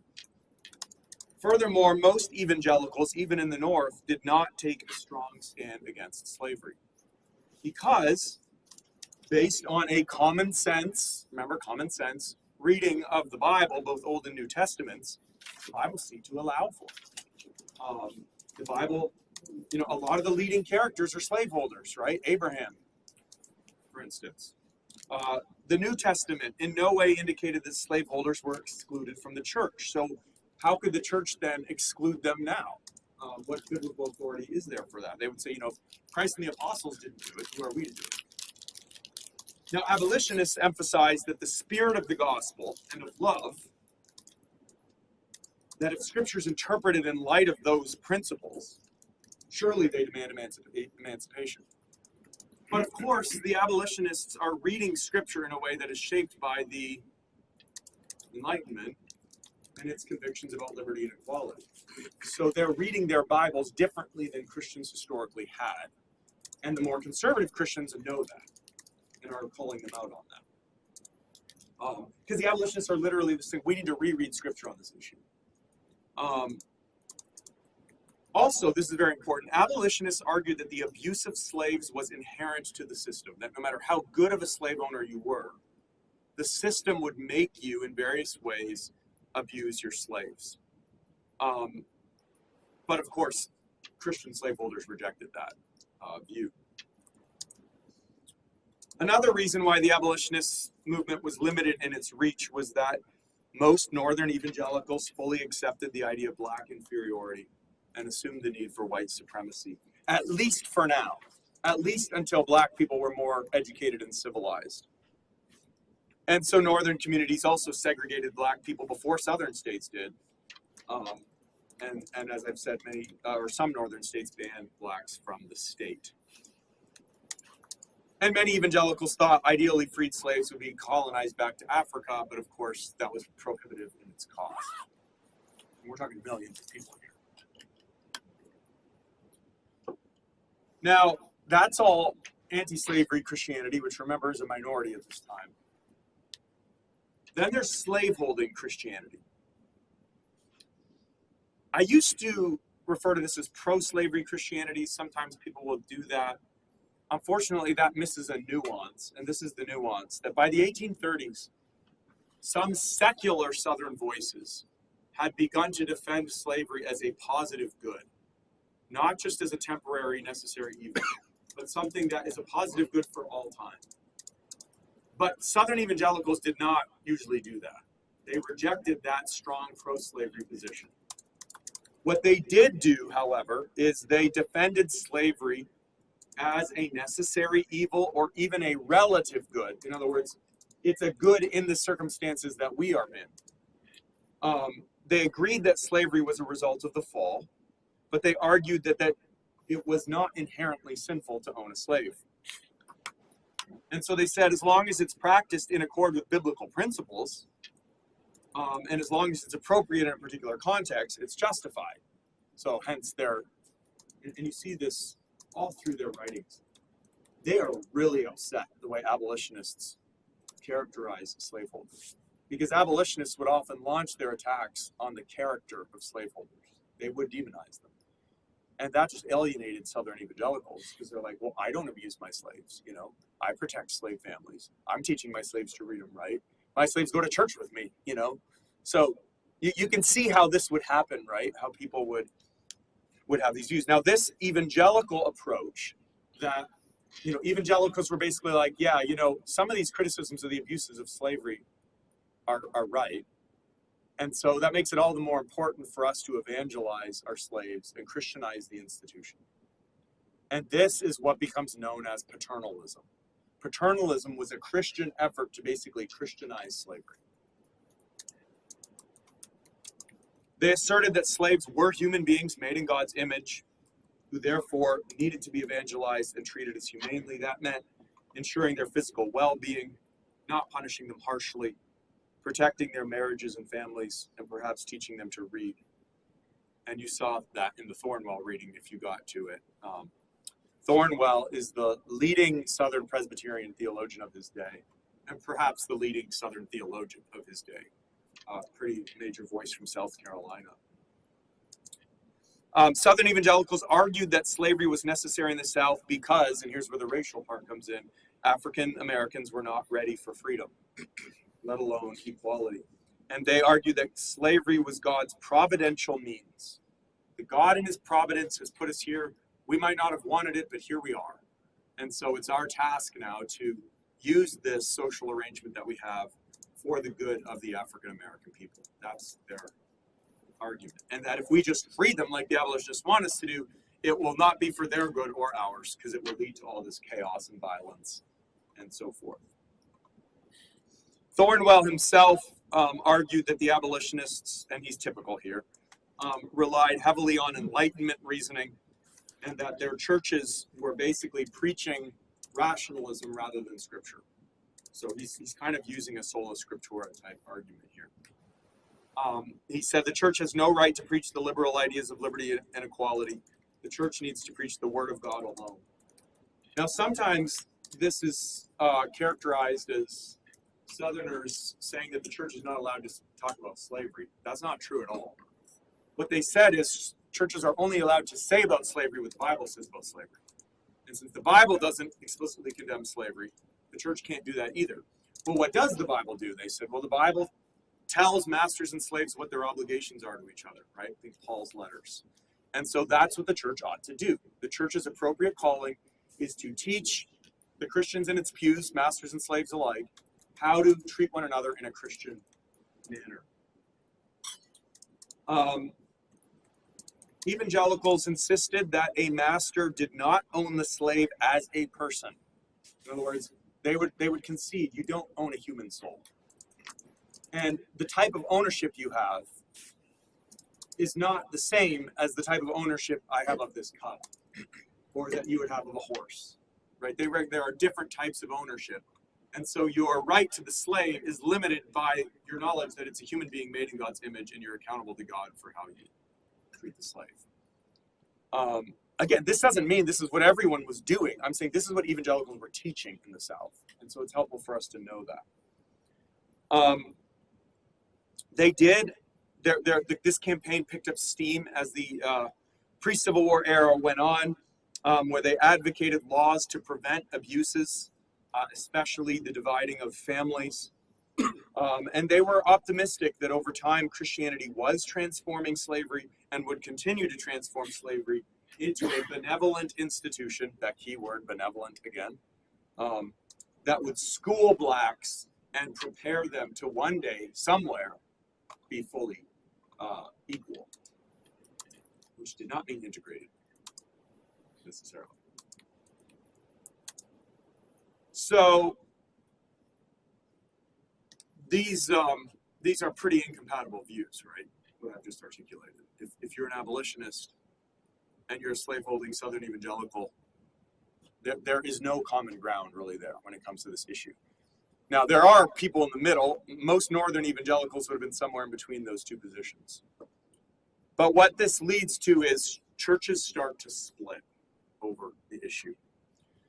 Furthermore, most evangelicals, even in the North, did not take a strong stand against slavery because, based on a common sense, remember common sense, reading of the Bible, both Old and New Testaments, the Bible seemed to allow for it. The Bible, you know, a lot of the leading characters are slaveholders, right? Abraham, for instance. The New Testament in no way indicated that slaveholders were excluded from the church. So how could the church then exclude them now? What biblical authority is there for that? They would say, you know, if Christ and the apostles didn't do it, who are we to do it? Now, abolitionists emphasize that the spirit of the gospel and of love, that if scripture is interpreted in light of those principles, Surely they demand emancipation. But of course, the abolitionists are reading scripture in a way that is shaped by the Enlightenment and its convictions about liberty and equality. So they're reading their Bibles differently than Christians historically had. And the more conservative Christians know that and are calling them out on that. Because the abolitionists are literally saying, we need to reread scripture on this issue. Also, this is very important, abolitionists argued that the abuse of slaves was inherent to the system, that no matter how good of a slave owner you were, the system would make you, in various ways, abuse your slaves. But of course, Christian slaveholders rejected that view. Another reason why the abolitionist movement was limited in its reach was that most Northern evangelicals fully accepted the idea of black inferiority and assumed the need for white supremacy, at least for now, at least until black people were more educated and civilized. And so Northern communities also segregated black people before Southern states did. And as I've said, some Northern states banned blacks from the state. And many evangelicals thought ideally freed slaves would be colonized back to Africa, but of course that was prohibitive in its cost. And we're talking millions of people here. Now, that's all anti-slavery Christianity, which remember is a minority at this time. Then there's slaveholding Christianity. I used to refer to this as pro-slavery Christianity. Sometimes people will do that. Unfortunately, that misses a nuance, and this is the nuance, that by the 1830s, some secular Southern voices had begun to defend slavery as a positive good, not just as a temporary necessary evil, but something that is a positive good for all time. But Southern evangelicals did not usually do that. They rejected that strong pro-slavery position. What they did do, however, is they defended slavery as a necessary evil or even a relative good. In other words, it's a good in the circumstances that we are in. They agreed that slavery was a result of the fall, but they argued that it was not inherently sinful to own a slave. And so they said, as long as it's practiced in accord with biblical principles, and as long as it's appropriate in a particular context, it's justified. So hence and you see this all through their writings. They are really upset the way abolitionists characterize slaveholders. Because abolitionists would often launch their attacks on the character of slaveholders. They would demonize them. And that just alienated Southern evangelicals because they're like, well, I don't abuse my slaves, I protect slave families. I'm teaching my slaves to read and write. My slaves go to church with me, So you can see how this would happen, right? How people would have these views. Now, this evangelical approach that, evangelicals were basically like, yeah, some of these criticisms of the abuses of slavery are right. And so that makes it all the more important for us to evangelize our slaves and Christianize the institution. And this is what becomes known as paternalism. Paternalism was a Christian effort to basically Christianize slavery. They asserted that slaves were human beings made in God's image, who therefore needed to be evangelized and treated as humanely. That meant ensuring their physical well-being, not punishing them harshly, protecting their marriages and families, and perhaps teaching them to read. And you saw that in the Thornwell reading if you got to it. Thornwell is the leading Southern Presbyterian theologian of his day, and perhaps the leading Southern theologian of his day. Pretty major voice from South Carolina. Southern evangelicals argued that slavery was necessary in the South because, and here's where the racial part comes in, African Americans were not ready for freedom, let alone equality. And they argued that slavery was God's providential means. That God in his providence has put us here. We might not have wanted it, but here we are. And so it's our task now to use this social arrangement that we have for the good of the African American people. That's their argument. And that if we just free them like the abolitionists want us to do, it will not be for their good or ours, because it will lead to all this chaos and violence and so forth. Thornwell himself argued that the abolitionists, and he's typical here, relied heavily on Enlightenment reasoning, and that their churches were basically preaching rationalism rather than scripture. So he's kind of using a sola scriptura type argument here. He said the church has no right to preach the liberal ideas of liberty and equality. The church needs to preach the word of God alone. Now, sometimes this is characterized as Southerners saying that the church is not allowed to talk about slavery. That's not true at all. What they said is churches are only allowed to say about slavery what the Bible says about slavery. And since the Bible doesn't explicitly condemn slavery, the church can't do that either. Well, what does the Bible do? They said, well, the Bible tells masters and slaves what their obligations are to each other, right? Think Paul's letters. And so that's what the church ought to do. The church's appropriate calling is to teach the Christians in its pews, masters and slaves alike, how to treat one another in a Christian manner. Evangelicals insisted that a master did not own the slave as a person. In other words, they would concede you don't own a human soul. And the type of ownership you have is not the same as the type of ownership I have of this cup, or that you would have of a horse, right? There are different types of ownership. And so your right to the slave is limited by your knowledge that it's a human being made in God's image and you're accountable to God for how you treat the slave. Again, this doesn't mean this is what everyone was doing. I'm saying this is what evangelicals were teaching in the South. And so it's helpful for us to know that. They did, this campaign picked up steam as the pre-Civil War era went on, where they advocated laws to prevent abuses, especially the dividing of families. And they were optimistic that over time Christianity was transforming slavery and would continue to transform slavery into a benevolent institution, that key word, benevolent again, that would school blacks and prepare them to one day, somewhere, be fully equal, which did not mean integrated necessarily. So these are pretty incompatible views, right? What I've just articulated. If you're an abolitionist and you're a slaveholding Southern evangelical, there is no common ground really there when it comes to this issue. Now, there are people in the middle. Most Northern evangelicals would have been somewhere in between those two positions. But what this leads to is churches start to split over the issue.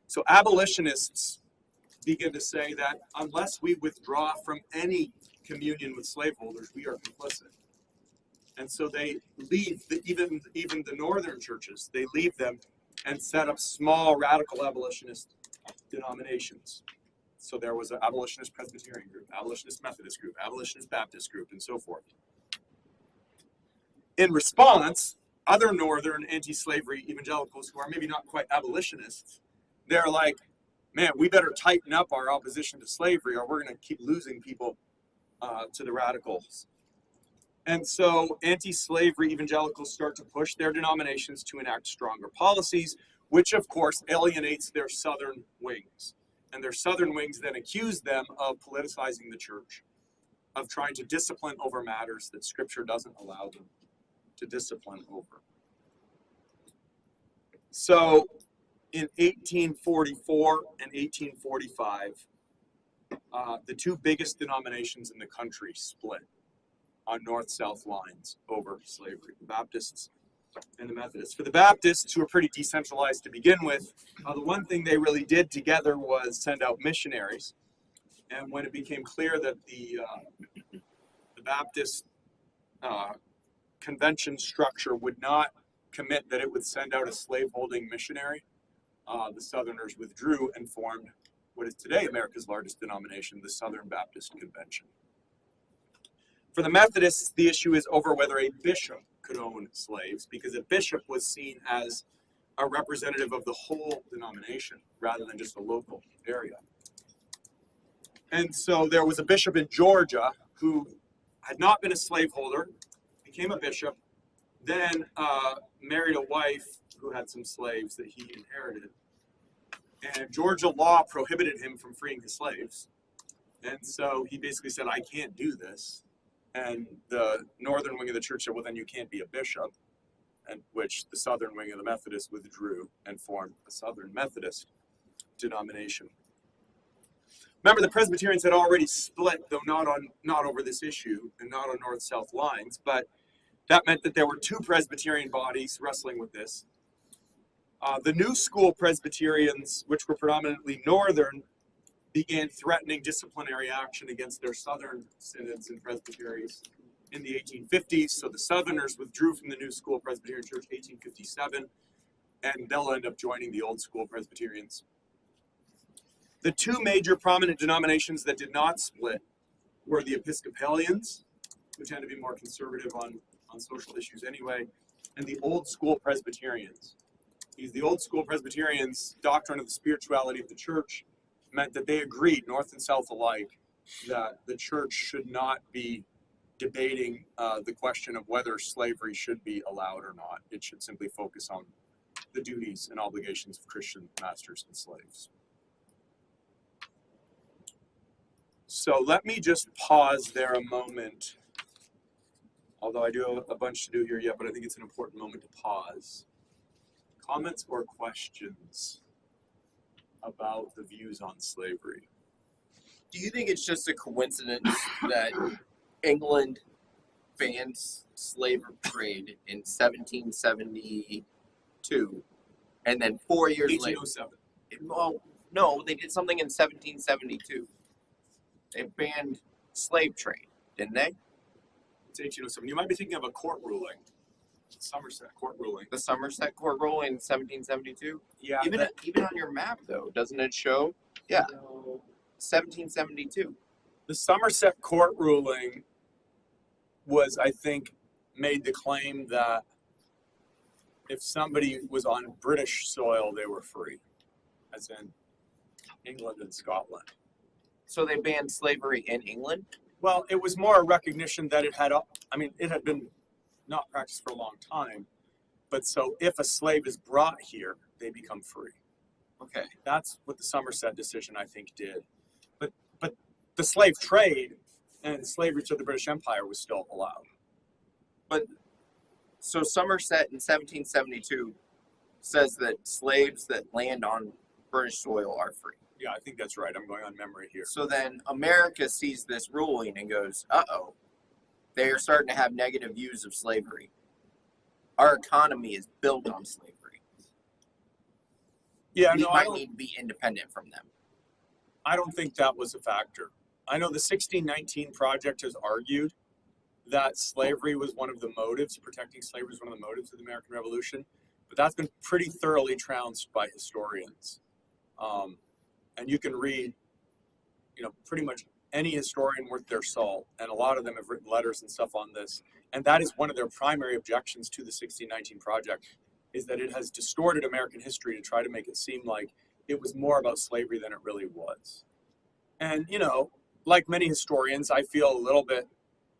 So abolitionists begin to say that unless we withdraw from any communion with slaveholders, we are complicit. And so they leave even the northern churches, they leave them and set up small radical abolitionist denominations. So there was an abolitionist Presbyterian group, abolitionist Methodist group, abolitionist Baptist group, and so forth. In response, other northern anti-slavery evangelicals who are maybe not quite abolitionists, they're like, man, we better tighten up our opposition to slavery or we're going to keep losing people to the radicals. And so anti-slavery evangelicals start to push their denominations to enact stronger policies, which of course alienates their southern wings. And their southern wings then accuse them of politicizing the church, of trying to discipline over matters that scripture doesn't allow them to discipline over. So in 1844 and 1845, the two biggest denominations in the country split on north-south lines over slavery, the Baptists and the Methodists. For the Baptists, who were pretty decentralized to begin with, the one thing they really did together was send out missionaries. And when it became clear that the Baptist convention structure would not commit that it would send out a slaveholding missionary, the Southerners withdrew and formed what is today America's largest denomination, the Southern Baptist Convention. For the Methodists, the issue is over whether a bishop could own slaves, because a bishop was seen as a representative of the whole denomination rather than just a local area. And so there was a bishop in Georgia who had not been a slaveholder, became a bishop, then married a wife who had some slaves that he inherited. And Georgia law prohibited him from freeing his slaves. And so he basically said, I can't do this. And the northern wing of the church said, well, then you can't be a bishop. and which the southern wing of the Methodists withdrew and formed a Southern Methodist denomination. Remember, the Presbyterians had already split, though not over this issue and not on north-south lines, but that meant that there were two Presbyterian bodies wrestling with this. The New School Presbyterians, which were predominantly northern, began threatening disciplinary action against their southern synods and presbyteries in the 1850s. So the Southerners withdrew from the New School Presbyterian Church 1857, and they'll end up joining the Old School Presbyterians. The two major prominent denominations that did not split were the Episcopalians, who tend to be more conservative on social issues anyway, and the Old School Presbyterians. The Old School Presbyterians' doctrine of the spirituality of the church meant that they agreed, North and South alike, that the church should not be debating the question of whether slavery should be allowed or not. It should simply focus on the duties and obligations of Christian masters and slaves. So let me just pause there a moment, although I do have a bunch to do here yet, but I think it's an important moment to pause. Comments or questions about the views on slavery? Do you think it's just a coincidence that England banned slave trade in 1772, and then 4 years later? 1807. Well, no, they did something in 1772. They banned slave trade, didn't they? It's 1807. You might be thinking of a court ruling. Somerset court ruling. The Somerset Court ruling in 1772. Yeah. Even on your map, though, doesn't it show? Yeah, 1772. The Somerset court ruling was, I think, made the claim that if somebody was on British soil, they were free, as in England and Scotland. So they banned slavery in England? Well, it was more a recognition that it had been not practiced for a long time. But so if a slave is brought here, they become free. Okay. That's what the Somerset decision, I think, did. But the slave trade and slavery to the British Empire was still allowed. So Somerset in 1772 says that slaves that land on British soil are free. Yeah, I think that's right. I'm going on memory here. So then America sees this ruling and goes, uh-oh, they are starting to have negative views of slavery. Our economy is built on slavery. Yeah, We no, I might don't, need to be independent from them. I don't think that was a factor. I know the 1619 Project has argued that slavery was one of the motives, protecting slavery was one of the motives of the American Revolution, but that's been pretty thoroughly trounced by historians. And you can read, pretty much any historian worth their salt, and a lot of them have written letters and stuff on this. And that is one of their primary objections to the 1619 Project, is that it has distorted American history to try to make it seem like it was more about slavery than it really was. And, like many historians, I feel a little bit,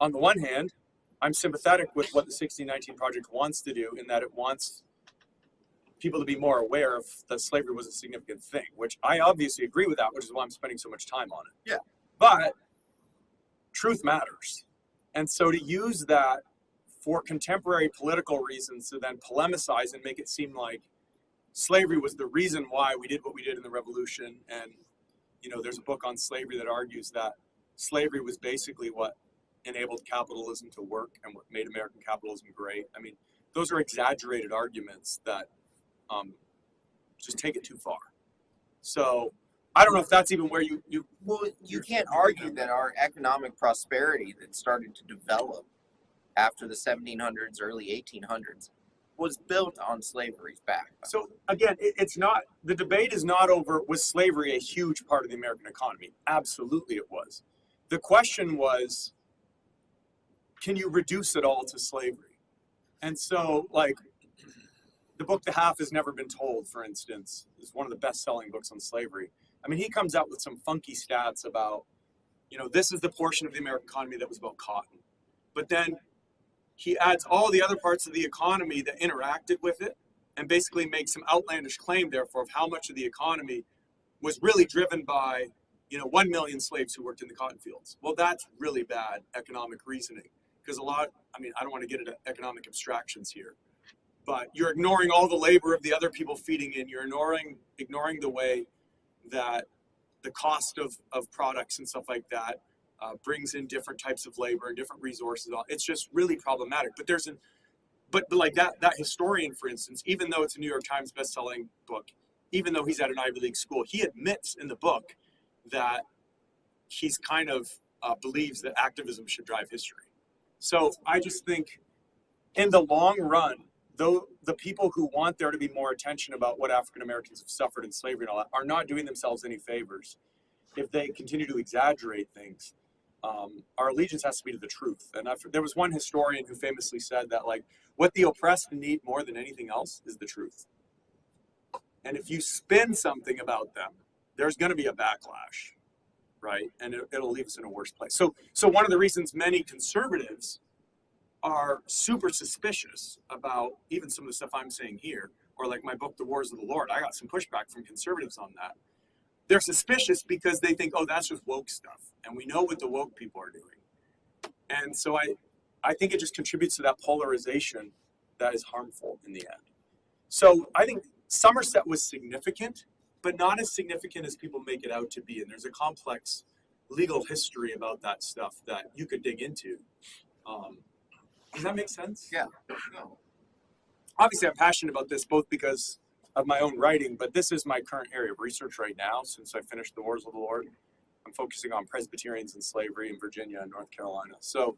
on the one hand, I'm sympathetic with what the 1619 Project wants to do, in that it wants people to be more aware of that slavery was a significant thing, which I obviously agree with that, which is why I'm spending so much time on it. Yeah. But truth matters. And so to use that for contemporary political reasons to then polemicize and make it seem like slavery was the reason why we did what we did in the Revolution. And, there's a book on slavery that argues that slavery was basically what enabled capitalism to work and what made American capitalism great. I mean, those are exaggerated arguments that just take it too far. So I don't know if that's even where you Well, you can't argue that our economic prosperity that started to develop after the 1700s, early 1800s, was built on slavery's back. So again, it's not, the debate is not over, was slavery a huge part of the American economy? Absolutely it was. The question was, can you reduce it all to slavery? And so, like, the book The Half Has Never Been Told, for instance, is one of the best-selling books on slavery. I mean, he comes out with some funky stats about, this is the portion of the American economy that was about cotton. But then he adds all the other parts of the economy that interacted with it and basically makes some outlandish claim, therefore, of how much of the economy was really driven by, 1 million slaves who worked in the cotton fields. Well, that's really bad economic reasoning, because I don't want to get into economic abstractions here, but you're ignoring all the labor of the other people feeding in. You're ignoring the way that the cost of products and stuff like that brings in different types of labor and different resources. It's just really problematic. But but like that historian, for instance, even though it's a New York Times best-selling book, even though he's at an Ivy League school, he admits in the book that he's kind of believes that activism should drive history. So I just think in the long run, though the people who want there to be more attention about what African Americans have suffered in slavery and all that are not doing themselves any favors if they continue to exaggerate things. Our allegiance has to be to the truth. And there was one historian who famously said that, like, what the oppressed need more than anything else is the truth. And if you spin something about them, there's going to be a backlash, right? And it'll leave us in a worse place. So one of the reasons many conservatives are super suspicious about even some of the stuff I'm saying here, or like my book, The Wars of the Lord, I got some pushback from conservatives on that. They're suspicious because they think, oh, that's just woke stuff. And we know what the woke people are doing. And so I think it just contributes to that polarization that is harmful in the end. So I think Somerset was significant, but not as significant as people make it out to be. And there's a complex legal history about that stuff that you could dig into. Does that make sense? Yeah. No. Obviously, I'm passionate about this both because of my own writing, but this is my current area of research right now. Since I finished The Wars of the Lord, I'm focusing on Presbyterians and slavery in Virginia and North Carolina. So,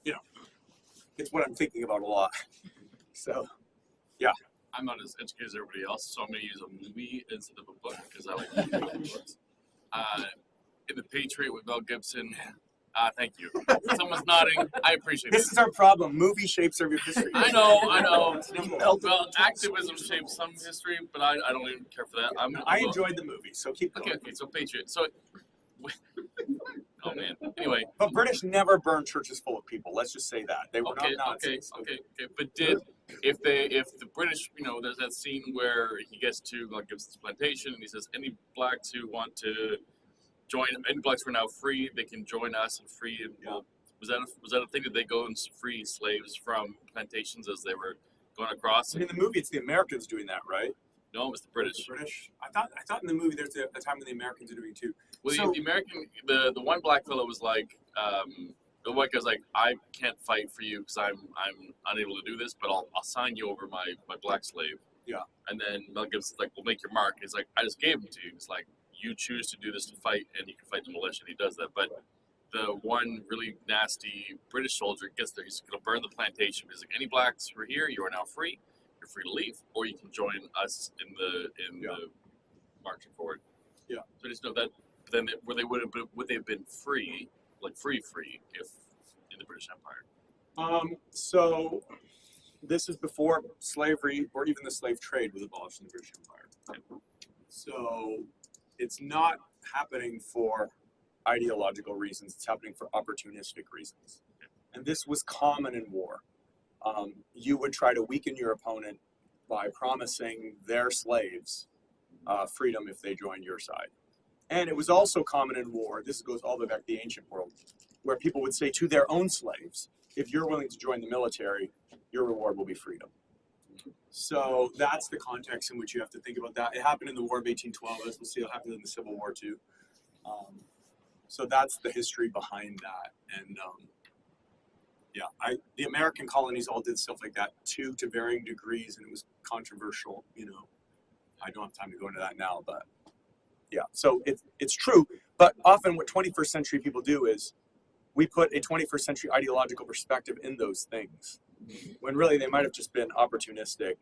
you know, it's what I'm thinking about a lot. So, yeah. I'm not as educated as everybody else, so I'm going to use a movie instead of a book because I like books. In The Patriot with Mel Gibson. Thank you. Someone's nodding. I appreciate This it. is our problem. Movie shapes our history. I know. Well, activism shapes some history, but I don't even care for that. I enjoyed the movie, so keep going. Okay, so Patriot. So, oh man. Anyway. But British never burned churches full of people. Let's just say that. They were not Nazis. Okay. But if the British, there's that scene where he gets to Mel Gibson's plantation and he says, any blacks who want to join, any blacks who are now free, they can join us and free. And, well, was that a thing that they go and free slaves from plantations as they were going across? In the movie, it's the Americans doing that, right? No, it was the British. The British. I thought in the movie there's a time when the Americans are doing it too. Well, So- the American, the one black fellow was like, the white guy's like, I can't fight for you because I'm unable to do this, but I'll sign you over my black slave. Yeah. And then Mel Gibson's like, well, make your mark. He's like, I just gave him to you. He's like, you choose to do this to fight, and you can fight the militia. And he does that. But the one really nasty British soldier gets there. He's going to burn the plantation. He's like, any blacks who are here, you are now free. You're free to leave, or you can join us in the marching forward. Yeah. So just know that. But then would they have been free, like free, if in the British Empire? So this is before slavery or even the slave trade was abolished in the British Empire. So it's not happening for ideological reasons. It's happening for opportunistic reasons. And this was common in war. You would try to weaken your opponent by promising their slaves freedom if they joined your side. And it was also common in war, this goes all the way back to the ancient world, where people would say to their own slaves, if you're willing to join the military, your reward will be freedom. So that's the context in which you have to think about that. It happened in the War of 1812, as we'll see, it happened in the Civil War too. So that's the history behind that. And the American colonies all did stuff like that too, to varying degrees, and it was controversial, I don't have time to go into that now, but yeah, so it's true. But often what 21st century people do is we put a 21st century ideological perspective in those things, when really they might have just been opportunistic,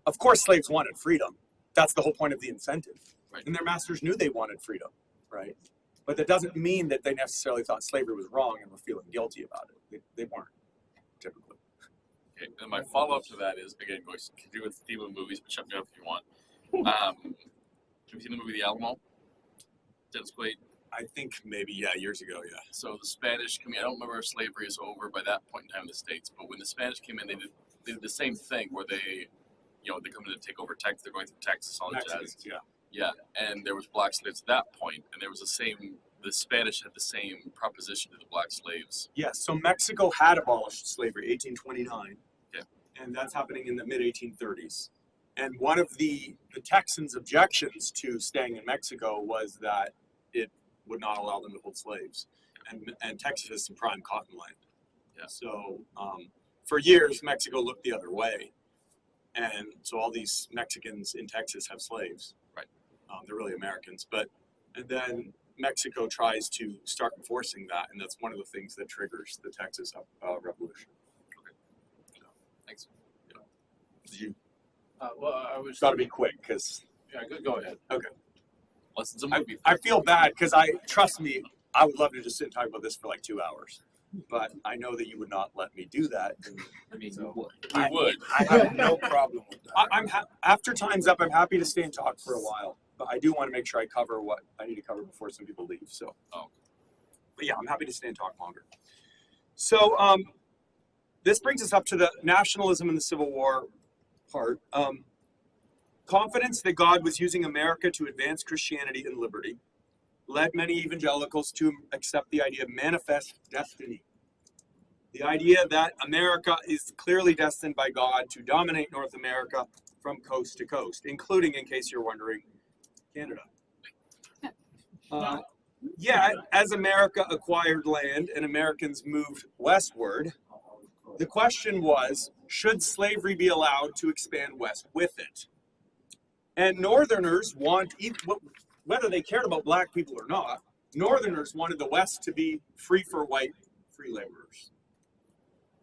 Of course, slaves wanted freedom. That's the whole point of the incentive. Right. And their masters knew they wanted freedom, right? But that doesn't mean that they necessarily thought slavery was wrong and were feeling guilty about it. They weren't, typically. Okay, and my follow-up to that is, again, going to do with the theme of movies, but shut me up if you want. Have you seen the movie The Alamo? Dennis Quaid. I think maybe, years ago, yeah. So the Spanish I don't remember if slavery is over by that point in time in the States, but when the Spanish came in, they did the same thing where they come in to take over Texas. They're going through Texas, all the jazz. Yeah. Yeah, and there was black slaves at that point, and there was the Spanish had the same proposition to the black slaves. Yes, so Mexico had abolished slavery, 1829. Yeah. And that's happening in the mid 1830s. And one of the Texans' objections to staying in Mexico was that it would not allow them to hold slaves. And Texas has some prime cotton land. Yeah. So for years, Mexico looked the other way. And so all these Mexicans in Texas have slaves. Right. They're really Americans. And then Mexico tries to start enforcing that. And that's one of the things that triggers the Texas Revolution. Thanks. You Well, I was. got to be quick because Yeah, go ahead. Lessons a I, movie. I feel bad because trust me, I would love to just sit and talk about this for like 2 hours. But I know that you would not let me do that. And I mean, so- We would. I have no problem with that. after time's up, I'm happy to stay and talk for a while. But I do want to make sure I cover what I need to cover before some people leave. So, but yeah, I'm happy to stay and talk longer. So, this brings us up to the nationalism and the Civil War part. Confidence that God was using America to advance Christianity and liberty led many evangelicals to accept the idea of manifest destiny. The idea that America is clearly destined by God to dominate North America from coast to coast, including, in case you're wondering, Canada. Yeah, as America acquired land and Americans moved westward, the question was, should slavery be allowed to expand west with it? And Northerners whether they cared about black people or not, Northerners wanted the West to be free for white free laborers.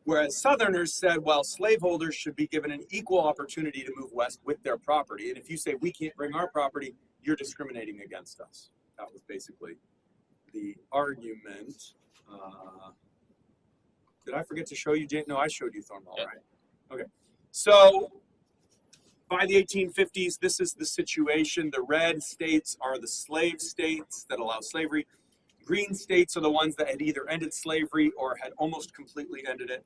Whereas Southerners said, well, slaveholders should be given an equal opportunity to move west with their property. And if you say we can't bring our property, you're discriminating against us. That was basically the argument. Did I forget to show you, Jane? No, I showed you Thornwell, right? Okay. So by the 1850s, this is the situation. The red states are the slave states that allow slavery. Green states are the ones that had either ended slavery or had almost completely ended it.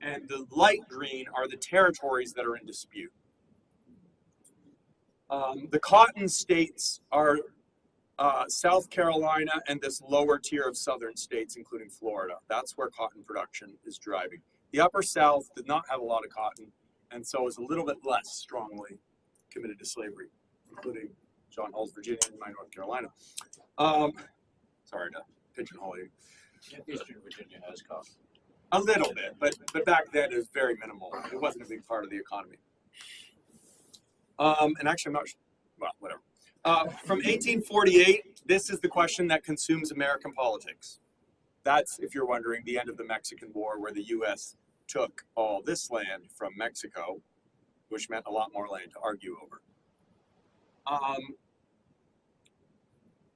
And the light green are the territories that are in dispute. The cotton states are South Carolina and this lower tier of southern states, including Florida. That's where cotton production is driving. The upper South did not have a lot of cotton, and so is a little bit less strongly committed to slavery, including John Hall's Virginia and my North Carolina. Sorry to pigeonhole you. Eastern Virginia has cotton. A little bit, but back then it was very minimal. It wasn't a big part of the economy. And actually, I'm not sure. Well, whatever. From 1848, this is the question that consumes American politics. That's, if you're wondering, the end of the Mexican War, where the U.S. took all this land from Mexico, which meant a lot more land to argue over.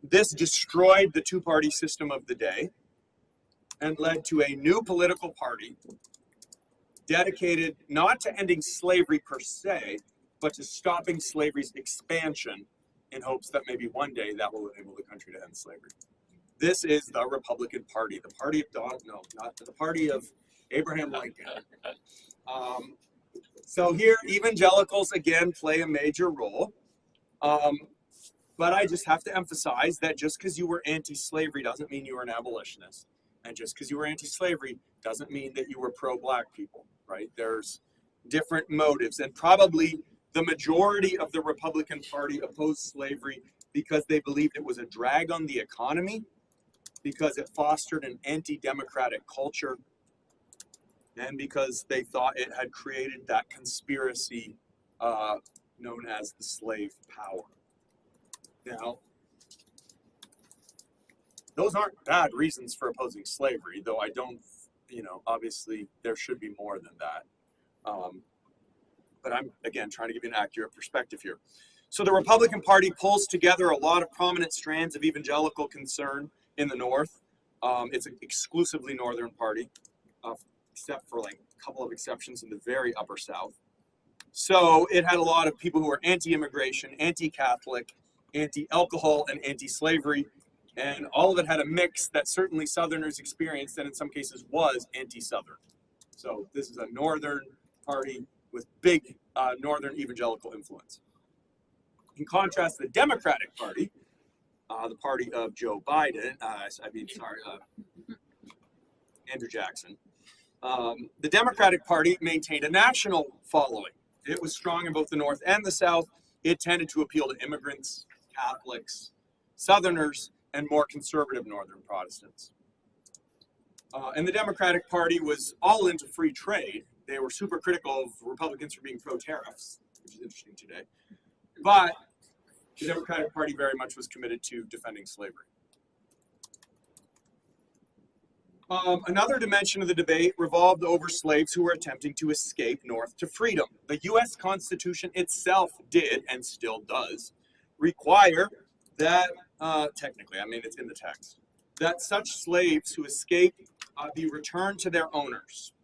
This destroyed the two-party system of the day and led to a new political party dedicated not to ending slavery per se, but to stopping slavery's expansion in hopes that maybe one day that will enable the country to end slavery. This is the Republican Party, the party of the party of Abraham Lincoln. So here, evangelicals again play a major role. But I just have to emphasize that just because you were anti-slavery doesn't mean you were an abolitionist. And just because you were anti-slavery doesn't mean that you were pro-black people, right? There's different motives. And probably the majority of the Republican Party opposed slavery because they believed it was a drag on the economy, because it fostered an anti-democratic culture, and because they thought it had created that conspiracy known as the slave power. Now, those aren't bad reasons for opposing slavery, though I don't, obviously there should be more than that. But I'm, again, trying to give you an accurate perspective here. So the Republican Party pulls together a lot of prominent strands of evangelical concern in the North. It's an exclusively Northern party, except for like a couple of exceptions in the very upper South. So it had a lot of people who were anti-immigration, anti-Catholic, anti-alcohol, and anti-slavery. And all of it had a mix that certainly Southerners experienced, and in some cases was anti-Southern. So this is a Northern party with big Northern evangelical influence. In contrast, the Democratic Party, the party of Joe Biden, Andrew Jackson, The Democratic Party maintained a national following. It was strong in both the North and the South. It tended to appeal to immigrants, Catholics, Southerners, and more conservative Northern Protestants. And the Democratic Party was all into free trade. They were super critical of Republicans for being pro-tariffs, which is interesting today. But the Democratic Party very much was committed to defending slavery. Another dimension of the debate revolved over slaves who were attempting to escape north to freedom. The U.S. Constitution itself did, and still does, require that, technically, I mean it's in the text, that such slaves who escape be returned to their owners.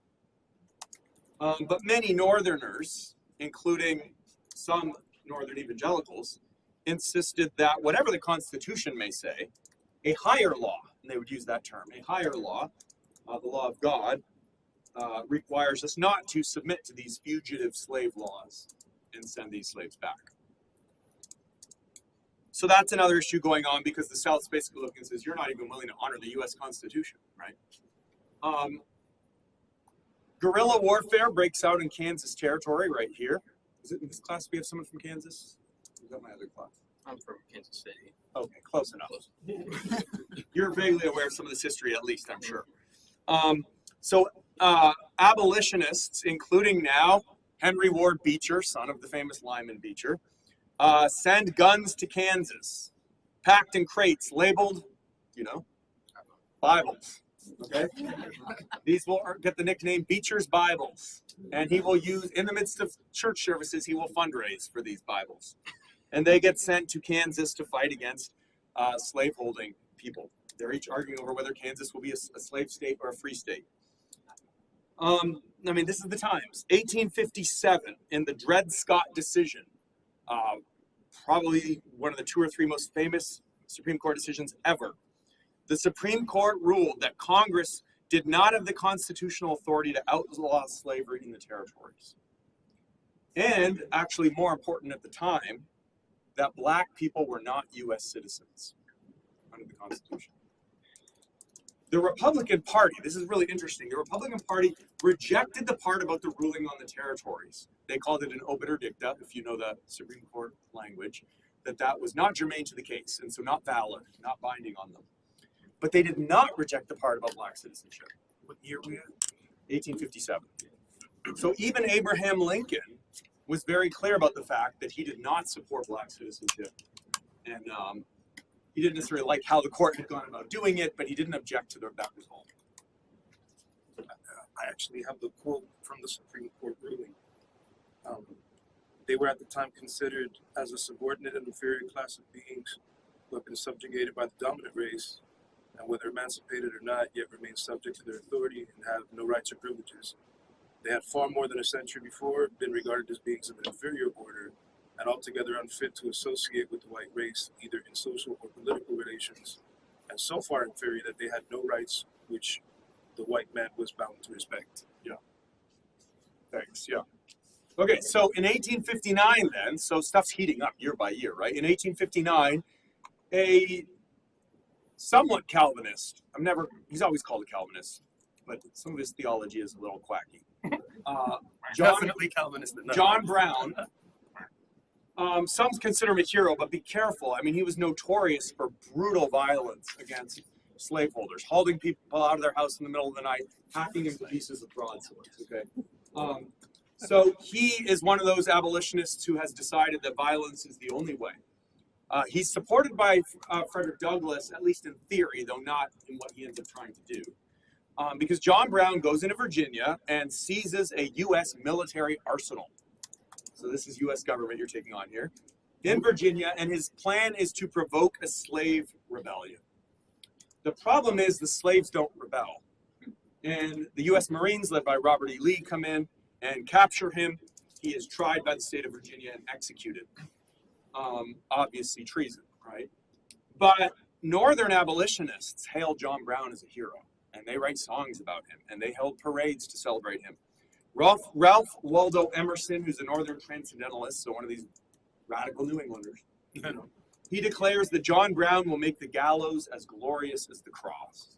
But many Northerners, including some Northern evangelicals, insisted that whatever the Constitution may say, a higher law, and they would use that term, a higher law, the law of God, requires us not to submit to these fugitive slave laws and send these slaves back. So that's another issue going on because the South's basically looking and says, you're not even willing to honor the U.S. Constitution, right? Guerrilla warfare breaks out in Kansas territory right here. Is it in this class we have someone from Kansas? Is that my other class? I'm from Kansas City. Okay, close enough. You're vaguely aware of some of this history, at least, I'm sure. Abolitionists, including now Henry Ward Beecher, son of the famous Lyman Beecher, send guns to Kansas, packed in crates, labeled, Bibles. Okay, these will get the nickname Beecher's Bibles, and he will use, in the midst of church services, he will fundraise for these Bibles. And they get sent to Kansas to fight against slaveholding people. They're each arguing over whether Kansas will be a slave state or a free state. This is the times. 1857, in the Dred Scott decision, probably one of the 2 or 3 most famous Supreme Court decisions ever. The Supreme Court ruled that Congress did not have the constitutional authority to outlaw slavery in the territories. And, actually more important at the time, that black people were not U.S. citizens under the Constitution. The Republican Party, this is really interesting, the Republican Party rejected the part about the ruling on the territories. They called it an obiter dicta, if you know the Supreme Court language, that was not germane to the case, and so not valid, not binding on them. But they did not reject the part about black citizenship. What year we at? 1857. So even Abraham Lincoln was very clear about the fact that he did not support black citizenship. And he didn't necessarily like how the court had gone about doing it, but he didn't object to that result. I actually have the quote from the Supreme Court ruling. They were at the time considered as a subordinate and inferior class of beings who have been subjugated by the dominant race, and whether emancipated or not, yet remain subject to their authority and have no rights or privileges. They had far more than a century before been regarded as beings of an inferior order and altogether unfit to associate with the white race, either in social or political relations, and so far inferior that they had no rights which the white man was bound to respect. Yeah. Thanks, yeah. Okay, so in 1859 then, so stuff's heating up year by year, right? In 1859, a somewhat Calvinist, he's always called a Calvinist, but some of his theology is a little quacky. Definitely Calvinist. John Brown, some consider him a hero, but be careful. He was notorious for brutal violence against slaveholders, hauling people out of their house in the middle of the night, hacking them to pieces of broadswords, okay? So he is one of those abolitionists who has decided that violence is the only way. He's supported by Frederick Douglass, at least in theory, though not in what he ends up trying to do. Because John Brown goes into Virginia and seizes a U.S. military arsenal. So this is U.S. government you're taking on here. In Virginia, and his plan is to provoke a slave rebellion. The problem is the slaves don't rebel. And the U.S. Marines, led by Robert E. Lee, come in and capture him. He is tried by the state of Virginia and executed. Obviously treason, right? But Northern abolitionists hail John Brown as a hero, and they write songs about him, and they held parades to celebrate him. Ralph Waldo Emerson, who's a Northern transcendentalist, so one of these radical New Englanders, he declares that John Brown will make the gallows as glorious as the cross.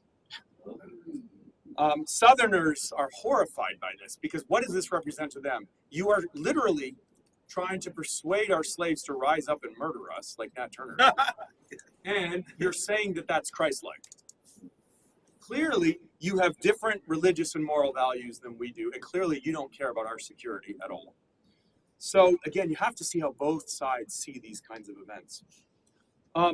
Southerners are horrified by this because what does this represent to them? You are literally trying to persuade our slaves to rise up and murder us, like Nat Turner did. And you're saying that that's Christ-like. Clearly, you have different religious and moral values than we do, and clearly you don't care about our security at all. So again, you have to see how both sides see these kinds of events.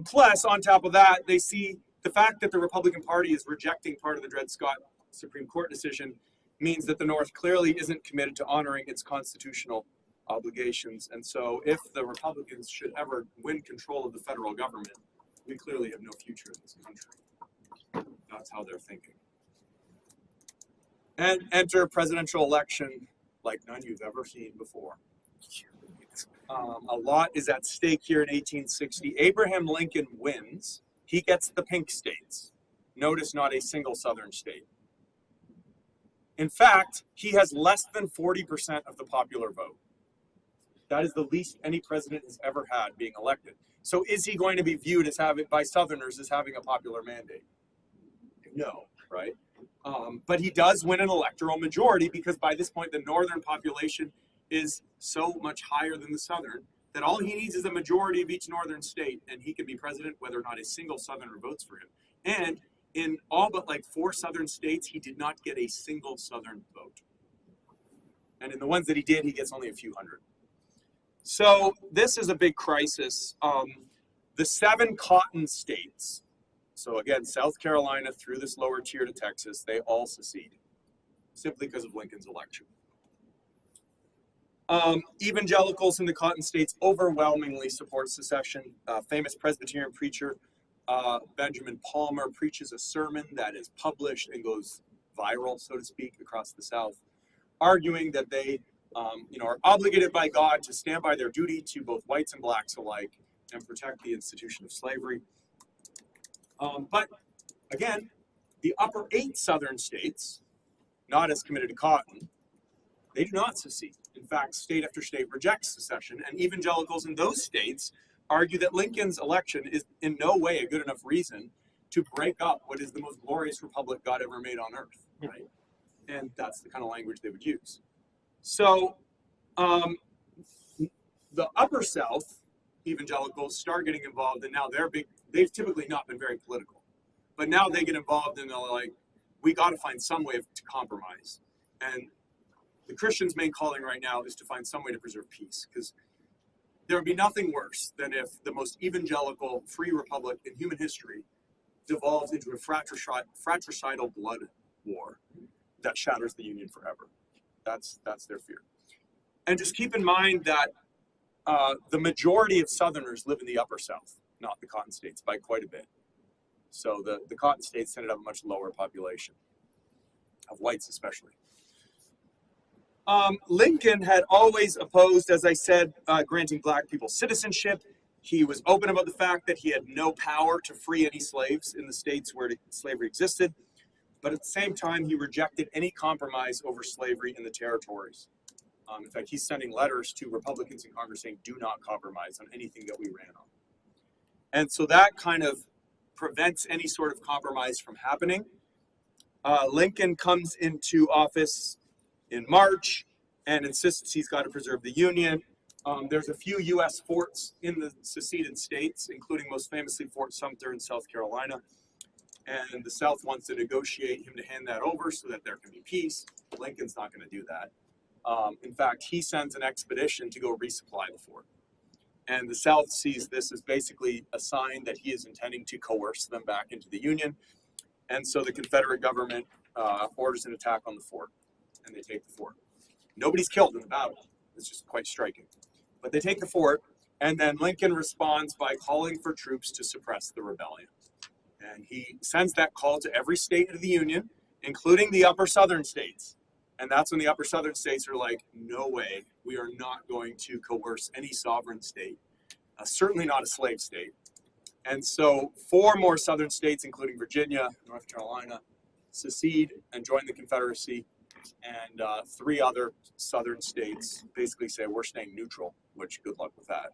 Plus, on top of that, they see the fact that the Republican Party is rejecting part of the Dred Scott Supreme Court decision means that the North clearly isn't committed to honoring its constitutional obligations. And so if the Republicans should ever win control of the federal government, we clearly have no future in this country. That's how they're thinking. And enter a presidential election like none you've ever seen before. A lot is at stake here in 1860. Abraham Lincoln wins. He gets the pink states. Notice not a single Southern state. In fact, he has less than 40% of the popular vote. That is the least any president has ever had being elected. So is he going to be viewed as having, by Southerners, as having a popular mandate? No, right? But he does win an electoral majority because by this point the Northern population is so much higher than the Southern that all he needs is a majority of each Northern state and he can be president whether or not a single Southerner votes for him. And in all but like 4 Southern states, he did not get a single Southern vote. And in the ones that he did, he gets only a few hundred. So this is a big crisis. The 7 cotton states, so again, South Carolina through this lower tier to Texas, they all secede simply because of Lincoln's election. Evangelicals in the cotton states overwhelmingly support secession. Famous Presbyterian preacher Benjamin Palmer preaches a sermon that is published and goes viral, so to speak, across the South, arguing that they are obligated by God to stand by their duty to both whites and blacks alike and protect the institution of slavery. But again, the upper 8 Southern states, not as committed to cotton, they do not secede. In fact, state after state rejects secession, and evangelicals in those states argue that Lincoln's election is in no way a good enough reason to break up what is the most glorious republic God ever made on earth, right? And that's the kind of language they would use. So the upper South evangelicals start getting involved, and now they've typically not been very political, but now they get involved and they're like, we got to find some way to compromise. And the Christians' main calling right now is to find some way to preserve peace, because there would be nothing worse than if the most evangelical free republic in human history devolves into a fratricidal blood war that shatters the Union forever. That's their fear. And just keep in mind that the majority of Southerners live in the upper South, not the cotton states, by quite a bit. So the cotton states tended to have a much lower population, of whites especially. Lincoln had always opposed, as I said, granting black people citizenship. He was open about the fact that he had no power to free any slaves in the states where slavery existed. But at the same time, he rejected any compromise over slavery in the territories. In fact, he's sending letters to Republicans in Congress saying, do not compromise on anything that we ran on. And so that kind of prevents any sort of compromise from happening. Lincoln comes into office in March and insists he's got to preserve the Union. There's a few U.S. forts in the seceded states, including most famously Fort Sumter in South Carolina. And the South wants to negotiate him to hand that over so that there can be peace. Lincoln's not going to do that. In fact, he sends an expedition to go resupply the fort. And the South sees this as basically a sign that he is intending to coerce them back into the Union. And so the Confederate government orders an attack on the fort, and they take the fort. Nobody's killed in the battle. It's just quite striking. But they take the fort, and then Lincoln responds by calling for troops to suppress the rebellion. And he sends that call to every state of the Union, including the upper Southern states. And that's when the upper Southern states are like, no way, we are not going to coerce any sovereign state, certainly not a slave state. And so 4 more Southern states, including Virginia, North Carolina, secede and join the Confederacy. And 3 other Southern states basically say, we're staying neutral, which good luck with that.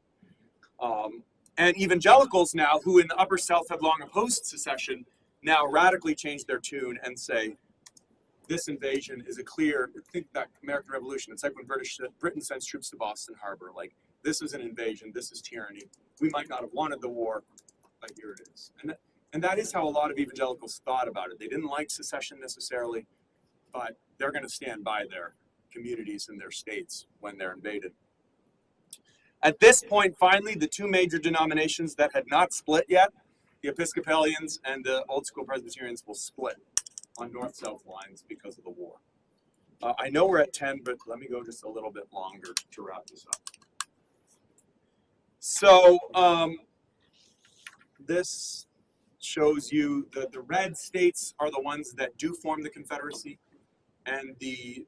And evangelicals now, who in the upper South had long opposed secession, now radically change their tune and say, this invasion is a clear, think that American Revolution, it's like when Britain sends troops to Boston Harbor, like this is an invasion, this is tyranny. We might not have wanted the war, but here it is. And that is how a lot of evangelicals thought about it. They didn't like secession necessarily, but they're going to stand by their communities and their states when they're invaded. At this point, finally, the two major denominations that had not split yet, the Episcopalians and the Old School Presbyterians, will split on north-south lines because of the war. I know we're at 10, but let me go just a little bit longer to wrap this up. So this shows you the red states are the ones that do form the Confederacy, and the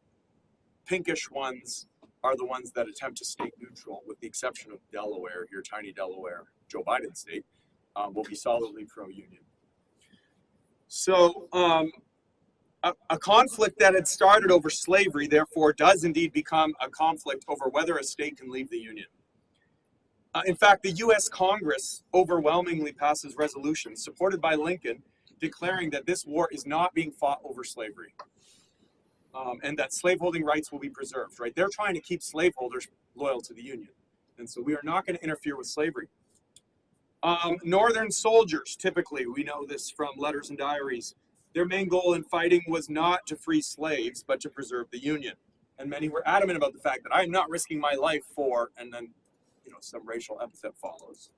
pinkish ones are the ones that attempt to stay neutral, with the exception of Delaware, here, tiny Delaware, Joe Biden state, will be solidly pro-union. So a conflict that had started over slavery, therefore, does indeed become a conflict over whether a state can leave the Union. In fact, the U.S. Congress overwhelmingly passes resolutions supported by Lincoln declaring that this war is not being fought over slavery, and that slaveholding rights will be preserved, right? They're trying to keep slaveholders loyal to the Union, and so we are not going to interfere with slavery. Northern soldiers, typically, we know this from letters and diaries, their main goal in fighting was not to free slaves, but to preserve the Union. And many were adamant about the fact that I'm not risking my life for, and then, you know, some racial epithet follows.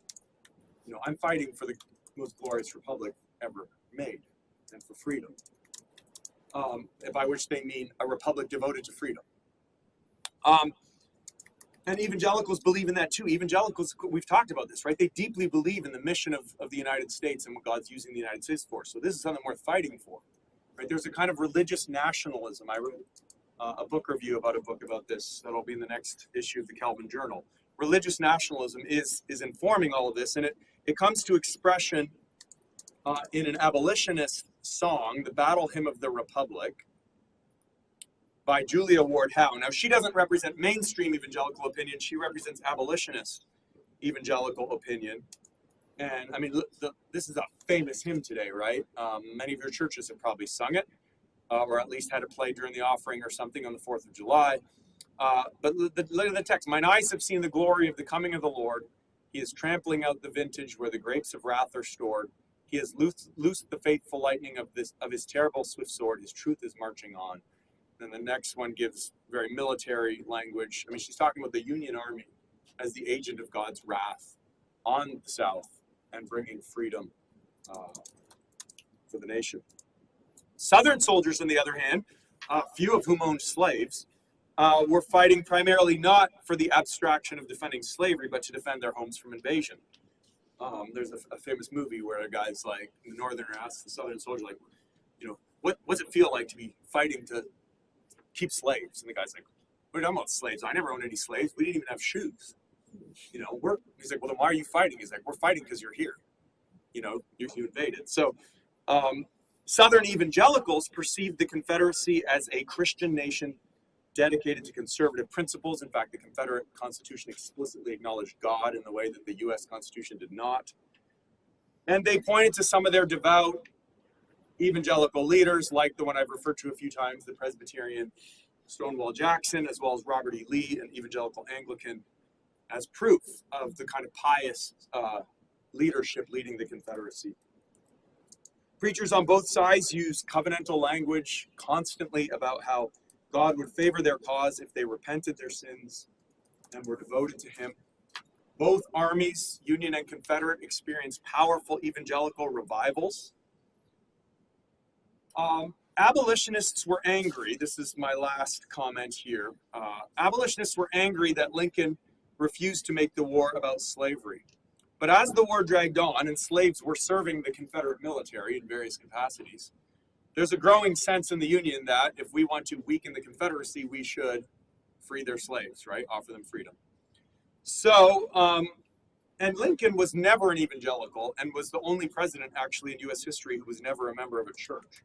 You know, I'm fighting for the most glorious republic ever made, and for freedom. By which they mean a republic devoted to freedom. And evangelicals believe in that too. Evangelicals, we've talked about this, right? They deeply believe in the mission of the United States and what God's using the United States for. So this is something worth fighting for, right? There's a kind of religious nationalism. I wrote a book review about a book about this that'll be in the next issue of the Calvin Journal. Religious nationalism is informing all of this, and it comes to expression in an abolitionist song, the Battle Hymn of the Republic, by Julia Ward Howe. Now, she doesn't represent mainstream evangelical opinion. She represents abolitionist evangelical opinion. And I mean, this is a famous hymn today, right? Many of your churches have probably sung it, or at least had it played during the offering or something on the 4th of July. But look at the text. Mine eyes have seen the glory of the coming of the Lord. He is trampling out the vintage where the grapes of wrath are stored. He has loosed the faithful lightning of his terrible swift sword. His truth is marching on. And the next one gives very military language. I mean, she's talking about the Union Army as the agent of God's wrath on the South and bringing freedom for the nation. Southern soldiers, on the other hand, few of whom owned slaves, were fighting primarily not for the abstraction of defending slavery, but to defend their homes from invasion. There's a famous movie where a guy's like, the northerner asks the southern soldier, like, you know, what does it feel like to be fighting to keep slaves? And the guy's like, what are you talking about slaves? I never owned any slaves. We didn't even have shoes. You know, he's like, well, then why are you fighting? He's like, we're fighting because you're here. You know, you invaded. So Southern evangelicals perceived the Confederacy as a Christian nation dedicated to conservative principles. In fact, the Confederate Constitution explicitly acknowledged God in the way that the U.S. Constitution did not. And they pointed to some of their devout evangelical leaders, like the one I've referred to a few times, the Presbyterian Stonewall Jackson, as well as Robert E. Lee, an evangelical Anglican, as proof of the kind of pious leadership leading the Confederacy. Preachers on both sides use covenantal language constantly about how God would favor their cause if they repented their sins and were devoted to him. Both armies, Union and Confederate, experienced powerful evangelical revivals. Abolitionists were angry. This is my last comment here. Abolitionists were angry that Lincoln refused to make the war about slavery. But as the war dragged on and slaves were serving the Confederate military in various capacities, there's a growing sense in the Union that if we want to weaken the Confederacy, we should free their slaves, right? Offer them freedom. So, and Lincoln was never an evangelical and was the only president actually in U.S. history who was never a member of a church.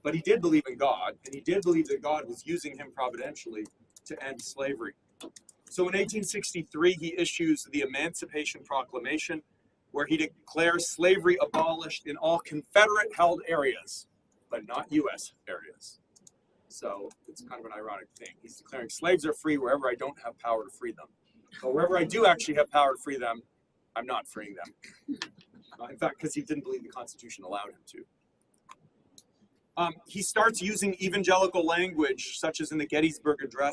But he did believe in God, and he did believe that God was using him providentially to end slavery. So in 1863, he issues the Emancipation Proclamation, where he declares slavery abolished in all Confederate-held areas, but not U.S. areas. So it's kind of an ironic thing. He's declaring slaves are free wherever I don't have power to free them. But wherever I do actually have power to free them, I'm not freeing them. In fact, because he didn't believe the Constitution allowed him to. He starts using evangelical language, such as in the Gettysburg Address.